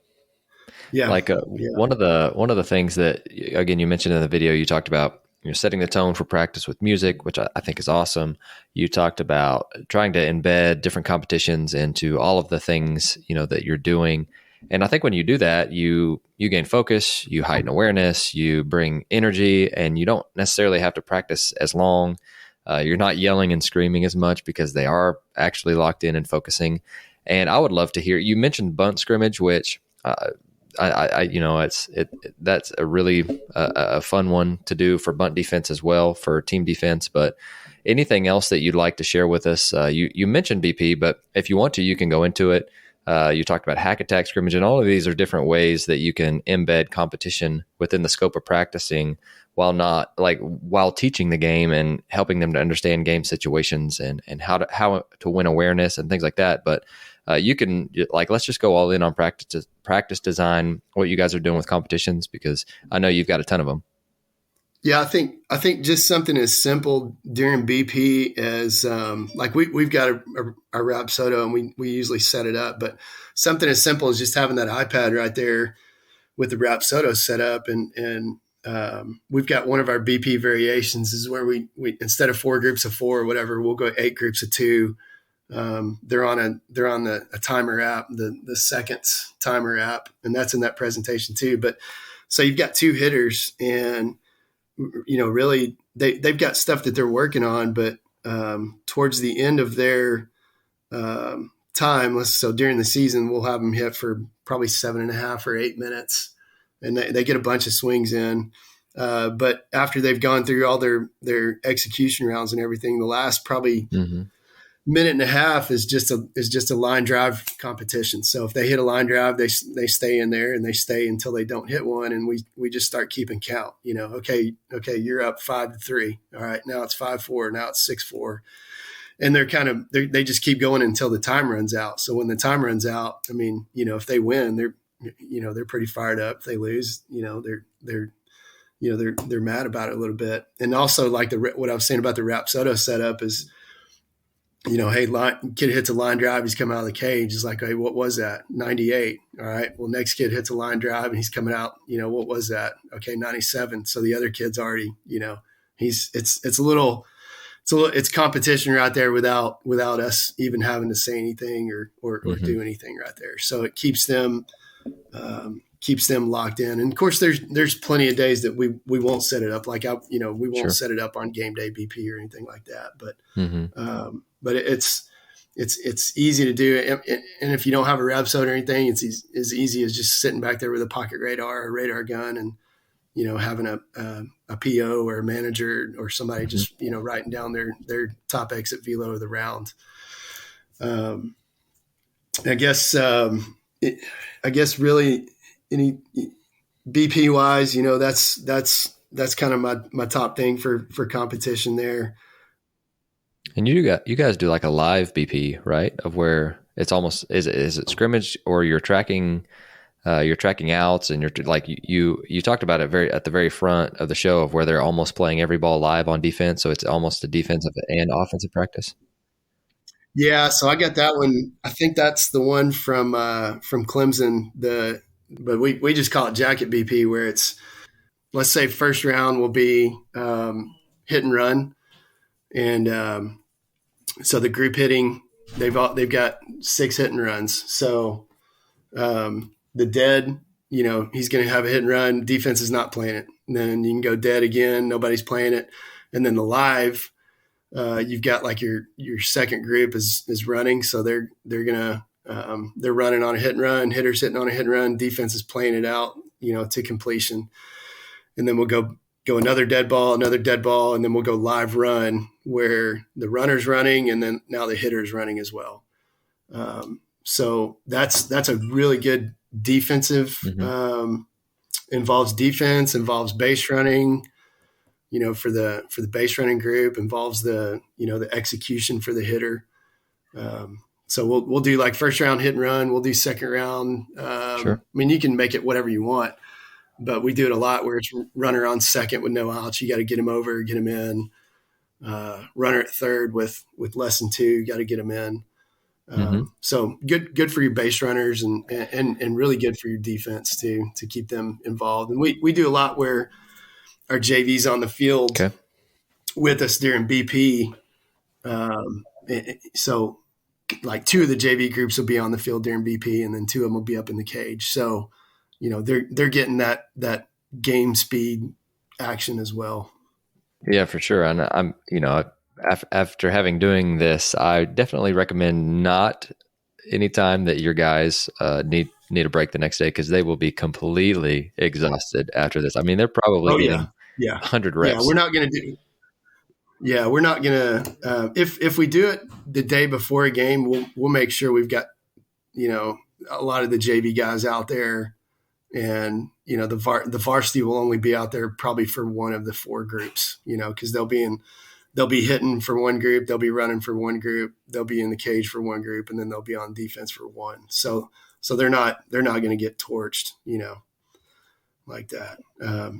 Yeah. One of the things that, again, you mentioned in the video, you talked about setting the tone for practice with music, which I think is awesome. You talked about trying to embed different competitions into all of the things, that you're doing. And I think when you do that, you gain focus, you heighten awareness, you bring energy, and you don't necessarily have to practice as long. You're not yelling and screaming as much because they are actually locked in and focusing. And I would love to hear, you mentioned bunt scrimmage, which that's a really a fun one to do for bunt defense as well, for team defense. But anything else that you'd like to share with us? You mentioned BP, but if you want to, you can go into it. You talked about hack attack scrimmage, and all of these are different ways that you can embed competition within the scope of practicing while teaching the game and helping them to understand game situations and how to win awareness and things like that. But you can, let's just go all in on practice design, what you guys are doing with competitions, because I know you've got a ton of them. Yeah, I think just something as simple during BP as we've got a Rapsodo and we usually set it up, but something as simple as just having that iPad right there with the Rapsodo set up, and we've got one of our BP variations is where we instead of 4 groups of 4 or whatever, we'll go 8 groups of 2. They're on a timer app, the seconds timer app, and that's in that presentation too. But so you've got 2 hitters, and really they've got stuff that they're working on, but towards the end of their time, so during the season, we'll have them hit for probably 7.5 or 8 minutes, and they get a bunch of swings in. But after they've gone through all their execution rounds and everything, the last probably minute and a half is just a line drive competition. So if they hit a line drive, they stay in there and they stay until they don't hit one. And we just start keeping count, okay, you're up 5-3. All right. Now it's 5-4. Now it's 6-4. And they just keep going until the time runs out. So when the time runs out, I mean, if they win, they're pretty fired up. If they lose, they're mad about it a little bit. And also like what I was saying about the Rapsodo setup is, hey, kid hits a line drive, he's coming out of the cage. It's like, hey, what was that? 98. All right. Well, next kid hits a line drive and he's coming out, what was that? Okay, 97. So the other kid's already, it's competition right there without us even having to say anything or do anything right there. So it keeps them locked in. And of course there's plenty of days that we won't set it up. Like we won't set it up on game day BP or anything like that. But it's easy to do. And if you don't have a Rapsodo or anything, it's as easy as just sitting back there with a pocket radar or radar gun and, having a PO or a manager or somebody just, writing down their top exit velo of the round. I guess really any BP wise, that's kind of my top thing for competition there. And you guys do like a live BP, right? Of where it's almost, is it scrimmage or you're tracking outs and you're like, you talked about it at the very front of the show of where they're almost playing every ball live on defense. So it's almost a defensive and offensive practice. Yeah. So I got that one. I think that's the one from Clemson, but we just call it jacket BP, where it's, let's say first round will be hit and run. And so the group hitting, they've got 6 hit and runs. So the dead, he's going to have a hit and run. Defense is not playing it. And then you can go dead again. Nobody's playing it. And then the live, you've got like your second group is running. So they're running on a hit and run, hitters hitting on a hit and run, defense is playing it out, to completion. And then we'll go another dead ball, and then we'll go live run where the runner's running and then now the hitter's running as well. So that's a really good defensive, involves defense, involves base running, for the base running group, involves the execution for the hitter. So we'll do like first round hit and run. Runner do second round. Sure. I mean, you can make it whatever you want, but we do it a lot where it's runner on second with no outs. You got to get him over, get him in. Runner at third with less than 2, you got to get him in. So good for your base runners and really good for your defense to keep them involved. And we do a lot where our JV's on the field with us during BP. So like 2 of the JV groups will be on the field during BP and then 2 of them will be up in the cage. So, they're getting that game speed action as well. Yeah, for sure. And I'm, after having doing this, I definitely recommend not anytime that your guys need a break the next day, because they will be completely exhausted after this. I mean, they're probably getting 100 reps. Yeah, we're not going to if we do it the day before a game, we'll make sure we've got, a lot of the JV guys out there, and, the varsity will only be out there probably for one of the 4 groups, because they'll be hitting for one group, they'll be running for one group, they'll be in the cage for one group, and then they'll be on defense for one. So they're not going to get torched, like that.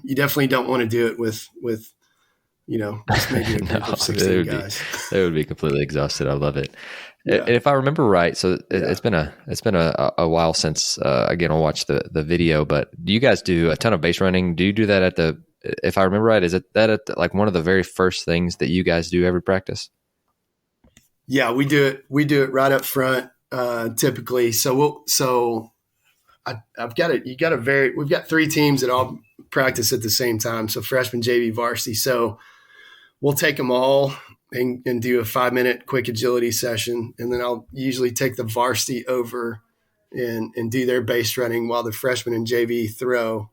You definitely don't want to do it with just maybe a group of 16 guys. They would be completely exhausted. I love it. Yeah. And if I remember right, so it's been a while since again I watched the video, but do you guys do a ton of base running? Do you do that if I remember right, is it that at like one of the very first things that you guys do every practice? Yeah, we do it. We do it right up front, typically. So I've got it. We've got 3 teams that all practice at the same time. So freshman, JV, varsity. So we'll take them all and do a 5-minute quick agility session. And then I'll usually take the varsity over and do their base running while the freshmen and JV throw.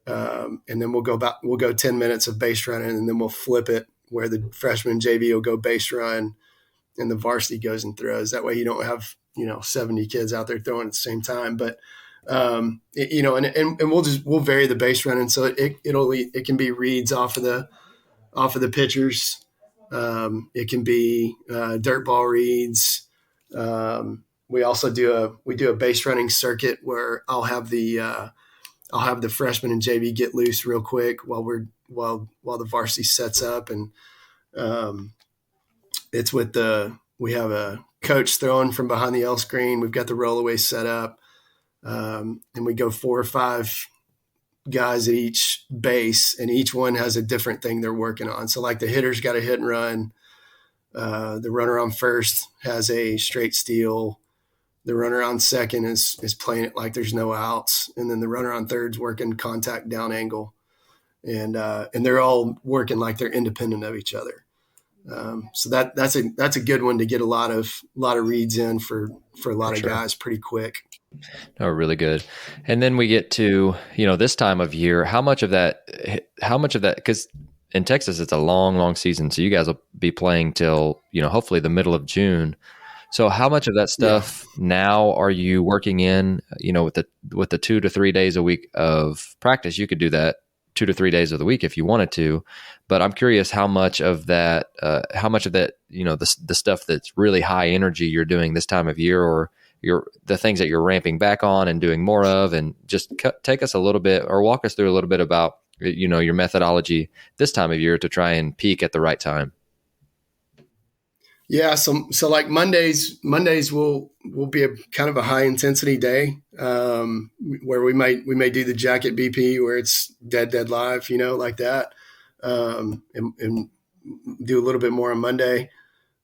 And then we'll go 10 minutes of base running, and then we'll flip it where the freshman and JV will go base run, and the varsity goes and throws. That way you don't have, 70 kids out there throwing at the same time. But, and we'll vary the base running. So it can be reads off of the pitchers. It can be dirt ball reads. We also do a base running circuit where I'll have the freshmen and JV get loose real quick while the varsity sets up, and it's we have a coach throwing from behind the L screen. We've got the rollaway set up, and we go 4 or 5 guys at each base, and each one has a different thing they're working on. So like the hitter's got a hit and run. The runner on first has a straight steal. The runner on second is playing it like there's no outs. And then the runner on third's working contact down angle. And they're all working like they're independent of each other. So that's a good one to get a lot of reads in for a lot of guys pretty quick. Oh, really good. And then we get to, this time of year, how much of that, because in Texas, it's a long, long season. So you guys will be playing till, hopefully the middle of June. So how much of that stuff now are you working in, with the 2 to 3 days a week of practice? You could do that 2 to 3 days of the week if you wanted to, but I'm curious how much of that, the stuff that's really high energy you're doing this time of year, or the things that you're ramping back on and doing more of, and just take us a little bit or walk us through a little bit about, your methodology this time of year to try and peak at the right time. Yeah. So like Mondays will be a kind of a high intensity day, where we may do the jacket BP where it's dead live, like that. And do a little bit more on Monday,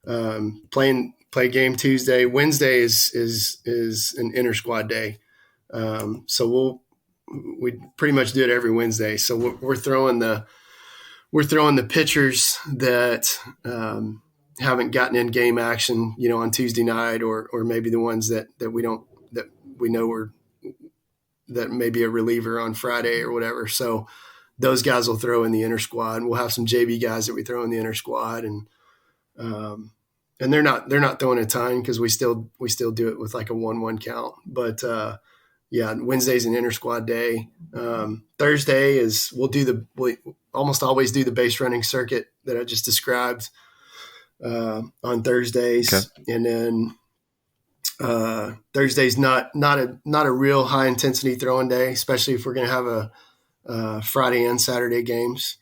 play game Tuesday. Wednesday is an inter squad day. So we pretty much do it every Wednesday. So we're throwing the pitchers that, haven't gotten in game action, on Tuesday night, or maybe the ones that we know are that may be a reliever on Friday or whatever. So those guys will throw in the inter squad. We'll have some JV guys that we throw in the inter squad, and they're not throwing a ton because we still do it with like a 1-1 count. But Wednesday's an inter squad day. Thursday is we almost always do the base running circuit that I just described on Thursdays. Okay. And then Thursday's not a real high intensity throwing day, especially if we're going to have a Friday and Saturday games.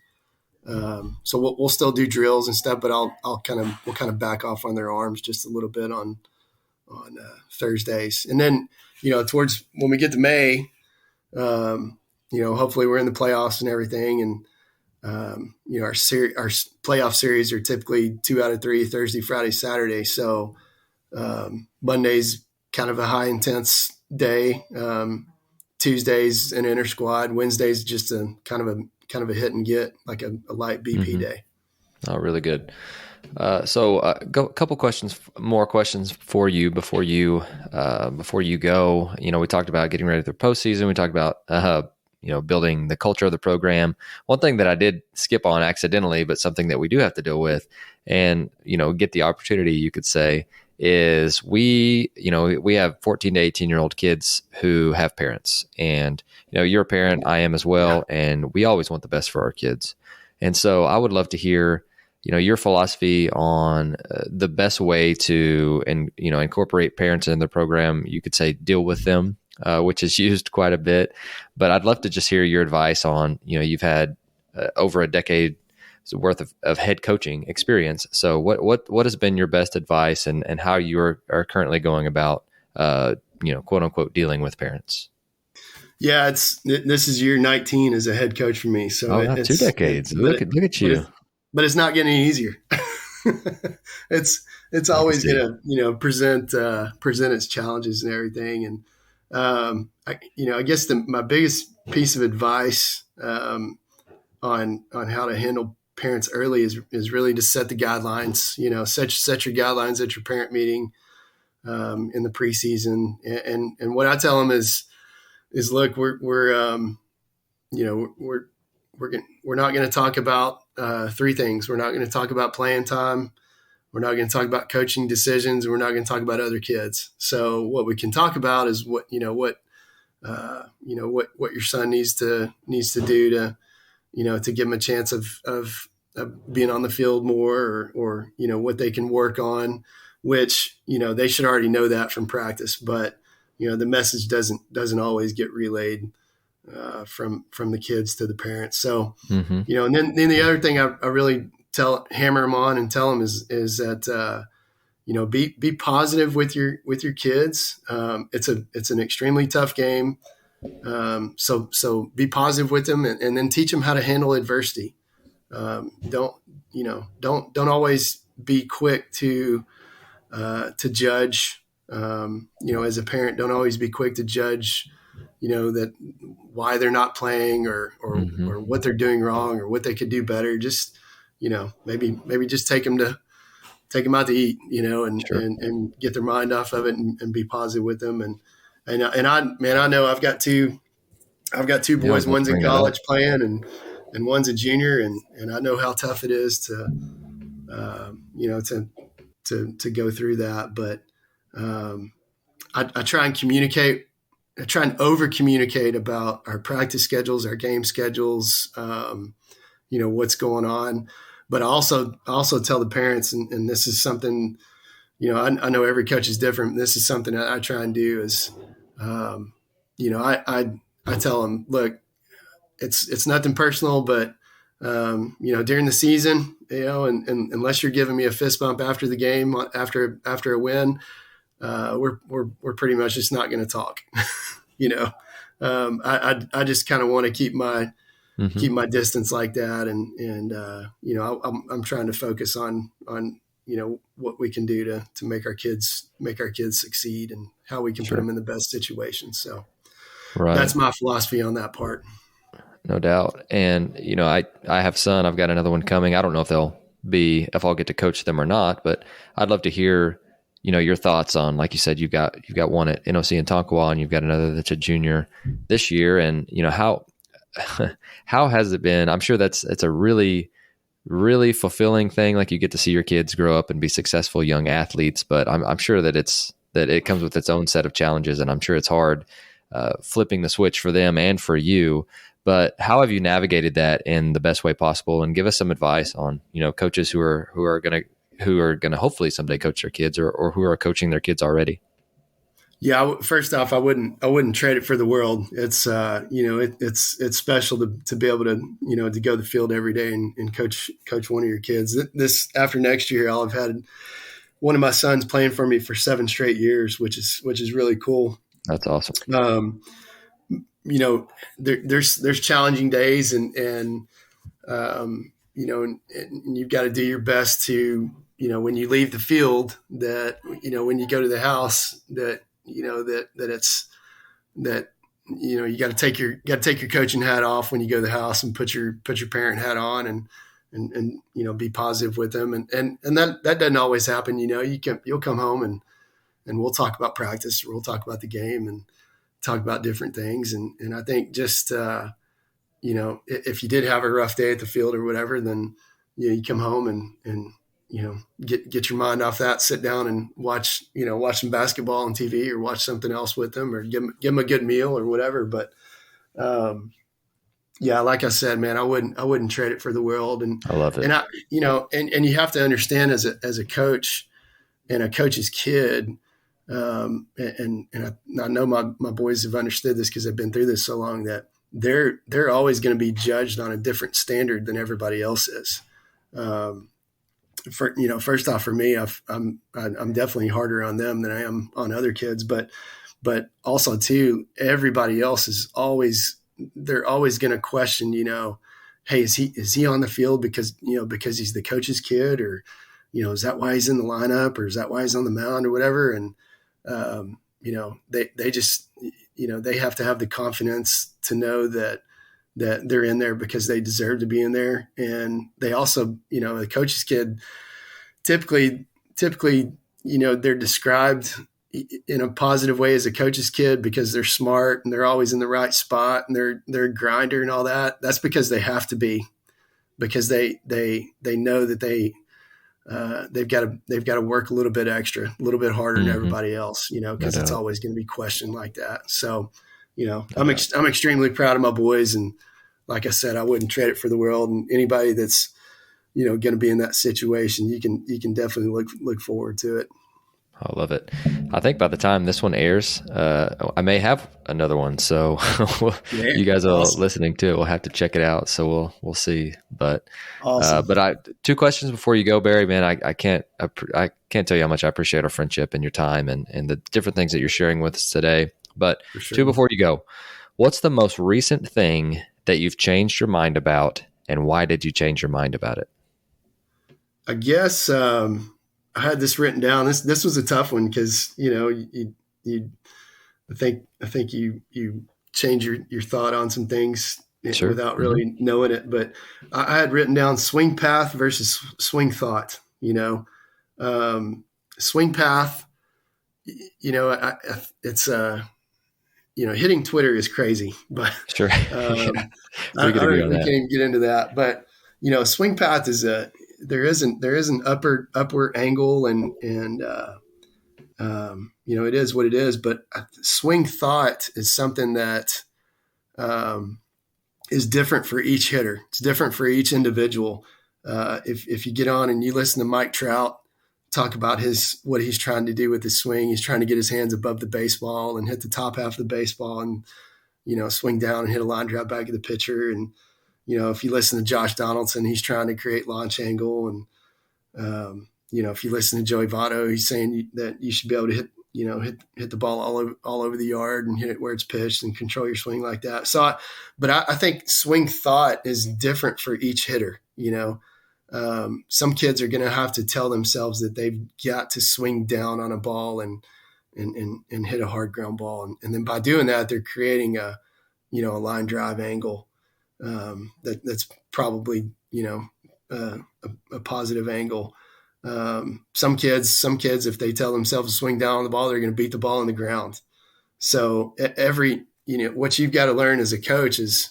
So we'll still do drills and stuff, but we'll kind of back off on their arms just a little bit on Thursdays. And then, towards when we get to May, hopefully we're in the playoffs and everything. And, our playoff series are typically 2 out of 3, Thursday, Friday, Saturday. So Monday's kind of a high intense day. Tuesday's an inter squad. Wednesday's just a kind of a hit and get, like a light BP day. Oh, really good. So a couple more questions for you before you go. We talked about getting ready for the postseason. We talked about building the culture of the program. One thing that I did skip on accidentally, but something that we do have to deal with and, get the opportunity, you could say, is we have 14 to 18-year-old kids who have parents. And, you're a parent, I am as well, and we always want the best for our kids. And so I would love to hear, your philosophy on the best way to, incorporate parents in the program. You could say deal with them, which is used quite a bit. But I'd love to just hear your advice on, you've had over a decade worth of head coaching experience. So what has been your best advice and how you are currently going about, quote unquote, dealing with parents? Yeah, this is year 19 as a head coach for me. So it's 2 decades. Look at you. But it's not getting any easier. It's always going to present its challenges and everything. And I guess my biggest piece of advice on how to handle parents early is really to set the guidelines. Set your guidelines at your parent meeting in the preseason. And what I tell them is look, we're not going to talk about 3 things. We're not going to talk about playing time. We're not going to talk about coaching decisions. We're not going to talk about other kids. So what we can talk about is what your son needs to do to, to give them a chance of being on the field more, or what they can work on, which, they should already know that from practice, but, the message doesn't always get relayed from the kids to the parents. So, and then the other thing I really hammer them on and tell them is that, be positive with your kids. It's an extremely tough game. So be positive with them, and then teach them how to handle adversity. Don't always be quick to judge. As a parent, don't always be quick to judge, that why they're not playing or what they're doing wrong or what they could do better. Just, maybe just take them out to eat, and get their mind off of it and be positive with them. And I know I've got two boys, one's in college playing and one's a junior. And I know how tough it is to go through that. But I try and communicate. I try and over communicate about our practice schedules, our game schedules, what's going on. But I also tell the parents, and this is something, I know every coach is different. This is something that I try and do is, I tell them, look, it's nothing personal, but, during the season, and unless you're giving me a fist bump after the game, after a win, we're pretty much just not going to talk. I just kind of want to keep my distance like that. And I'm trying to focus on what we can do to make our kids succeed and how we can put them in the best situation. So that's my philosophy on that part. No doubt. And, I have a son, I've got another one coming. I don't know if I'll get to coach them or not, but I'd love to hear, your thoughts on, like you said, you've got one at NOC in Tonkawa and you've got another that's a junior this year. And, how has it been? I'm sure it's a really, really fulfilling thing. Like you get to see your kids grow up and be successful young athletes, but I'm sure that it comes with its own set of challenges. And I'm sure it's hard flipping the switch for them and for you. But how have you navigated that in the best way possible? And give us some advice on, coaches who are going to hopefully someday coach their kids or who are coaching their kids already. Yeah. First off, I wouldn't trade it for the world. It's, it's special to be able to, to go to the field every day and coach one of your kids. This after next year, I'll have had one of my sons playing for me for 7 straight years, which is really cool. That's awesome. There's challenging days and you've got to do your best to, when you leave the field that, when you go to the house that, you got to take your coaching hat off when you go to the house and put your parent hat on and be positive with them. And that doesn't always happen. You'll come home and we'll talk about practice, or we'll talk about the game and talk about different things. And I think just, if you did have a rough day at the field or whatever, then, you come home and get your mind off that, sit down and watch some basketball on TV or watch something else with them or give them a good meal or whatever. But, like I said, man, I wouldn't trade it for the world. And I love it. And and you have to understand as a coach and a coach's kid, and I know my boys have understood this because they've been through this so long, that they're always going to be judged on a different standard than everybody else is. First off, for me, I'm definitely harder on them than I am on other kids, but also too, everybody else they're always going to question, hey, is he on the field because he's the coach's kid, or, is that why he's in the lineup, or is that why he's on the mound or whatever? And, they just, they have to have the confidence to know that they're in there because they deserve to be in there. And they also, the coach's kid, typically, they're described in a positive way as a coach's kid because they're smart and they're always in the right spot and they're a grinder and all that. That's because they have to be, because they know that they they've got to work a little bit extra, a little bit harder than everybody else, No because it's doubt. always going to be questioned like that. So, No I'm doubt. I'm extremely proud of my boys, and like I said, I wouldn't trade it for the world. And anybody that's going to be in that situation, you can definitely look forward to it. I love it. I think by the time this one airs, I may have another one. So Yeah, you guys are awesome. listening to it. We'll have to check it out. So we'll see. But Awesome. Two questions before you go, Barry. Man, I can't tell you how much I appreciate our friendship and your time and the different things that you're sharing with us today. But For sure. two before you go, what's the most recent thing that you've changed your mind about, and why did you change your mind about it? I guess I had this written down. This was a tough one because I think you change your thought on some things Sure. without really knowing it. But I had written down swing path versus swing thought. Swing path. It's hitting Twitter is crazy, but Sure. we can't even get into that. But swing path is there is an upward angle, and it is what it is. But swing thought is something that is different for each hitter. It's different for each individual. If you get on and you listen to Mike Trout talk about what he's trying to do with his swing, he's trying to get his hands above the baseball and hit the top half of the baseball and swing down and hit a line drive back at the pitcher. And if you listen to Josh Donaldson, he's trying to create launch angle. And if you listen to Joey Votto, he's saying that you should be able to hit the ball all over the yard and hit it where it's pitched and control your swing like that. So, I think swing thought is different for each hitter. Some kids are going to have to tell themselves that they've got to swing down on a ball and hit a hard ground ball. And then by doing that, they're creating a line drive angle that's probably, a positive angle. Some kids, if they tell themselves to swing down on the ball, they're going to beat the ball on the ground. So what you've got to learn as a coach is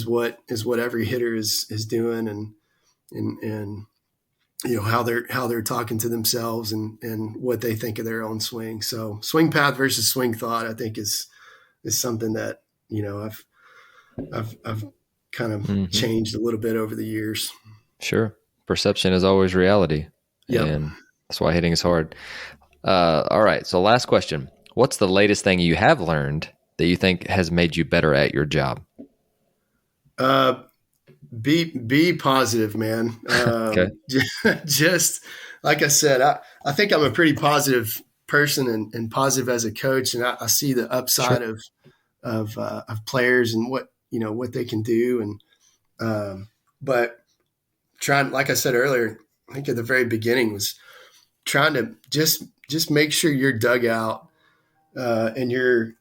what every hitter is doing and how they're talking to themselves and what they think of their own swing. So swing path versus swing thought, I think is something that, I've kind of changed a little bit over the years. Sure. Perception is always reality. Yep. And that's why hitting is hard. All right. So last question. What's the latest thing you have learned that you think has made you better at your job? Be positive, man. Okay. Just like I said, I think I'm a pretty positive person and positive as a coach. And I see the upside of players and what they can do. And, but trying, like I said earlier, I think at the very beginning was trying to just make sure your dugout and your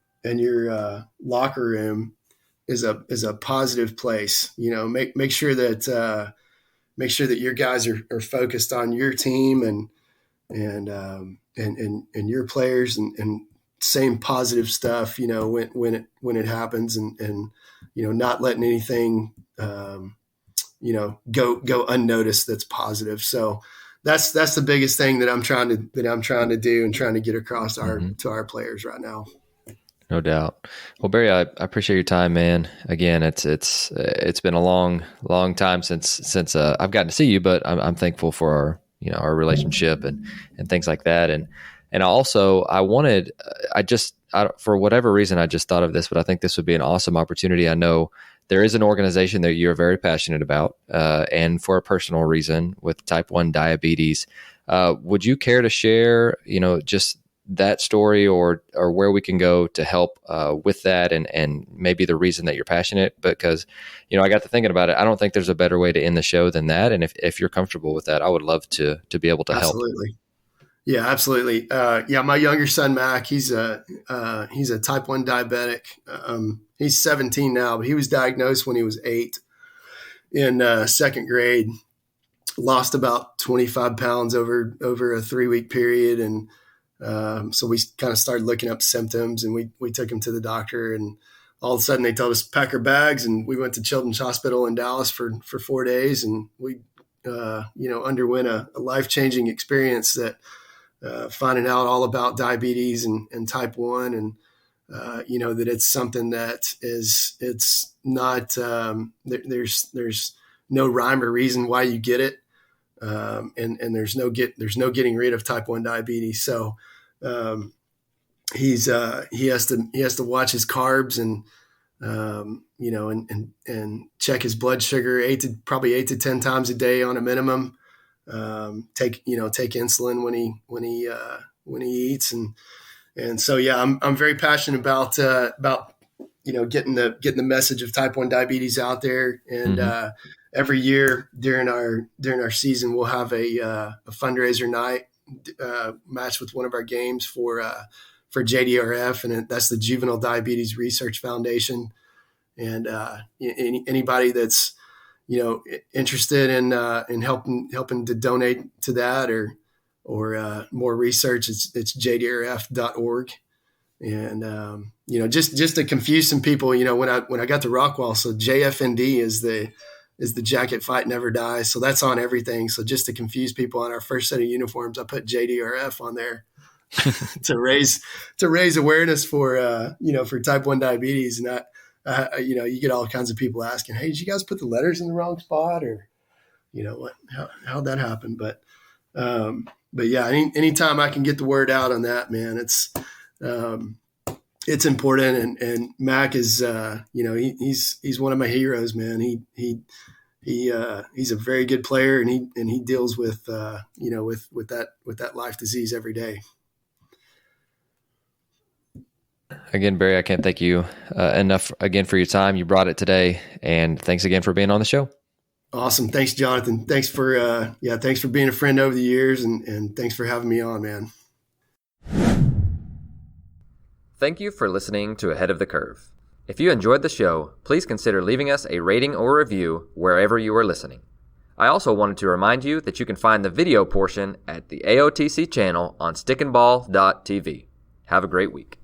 locker room is a positive place. Make sure that your guys are focused on your team and your players and saying positive stuff. When it happens and not letting anything go unnoticed that's positive. So that's the biggest thing that I'm trying to do and trying to get across to our players right now. No doubt. Well, Barry, I appreciate your time, man. Again, it's been a long time since I've gotten to see you, but I'm thankful for our relationship and things like that. And for whatever reason, I just thought of this, but I think this would be an awesome opportunity. I know there is an organization that you're very passionate about, and for a personal reason with type 1 diabetes. Would you care to share, just that story or where we can go to help with that and maybe the reason that you're passionate? Because, I got to thinking about it. I don't think there's a better way to end the show than that. And if you're comfortable with that, I would love to be able to help. Absolutely. Yeah, absolutely. My younger son, Mac, he's a type 1 diabetic. He's 17 now, but he was diagnosed when he was 8 in second grade, lost about 25 pounds over a 3-week period. And so we kind of started looking up symptoms and we took him to the doctor, and all of a sudden they told us pack our bags, and we went to Children's Hospital in Dallas for 4 days, and we underwent a life-changing experience that finding out all about diabetes and type 1, and that it's something that it's not there's no rhyme or reason why you get it, and there's no getting rid of type 1 diabetes. So he has to watch his carbs and and check his blood sugar probably 8 to 10 times a day on a minimum. Take insulin when he eats, and so I'm very passionate about getting the message of type 1 diabetes out there. And every year during our season, we'll have a fundraiser night matched with one of our games for JDRF, and that's the Juvenile Diabetes Research Foundation. And anybody that's interested in helping to donate to that or more research, it's jdrf.org. And just to confuse some people, when I got to Rockwall, so JFND is the jacket fight never dies, so that's on everything. So just to confuse people, on our first set of uniforms, I put JDRF on there to raise awareness for type 1 diabetes. And you get all kinds of people asking, "Hey, did you guys put the letters in the wrong spot?" Or, how'd that happen? But yeah, anytime I can get the word out on that, man, it's important. And Mac is, he's one of my heroes, man. He's a very good player, and he deals with that life disease every day. Again, Barry, I can't thank you enough again for your time. You brought it today, and thanks again for being on the show. Awesome. Thanks, Jonathan. Thanks for being a friend over the years, and thanks for having me on, man. Thank you for listening to Ahead of the Curve. If you enjoyed the show, please consider leaving us a rating or review wherever you are listening. I also wanted to remind you that you can find the video portion at the AOTC channel on stickandball.tv. Have a great week.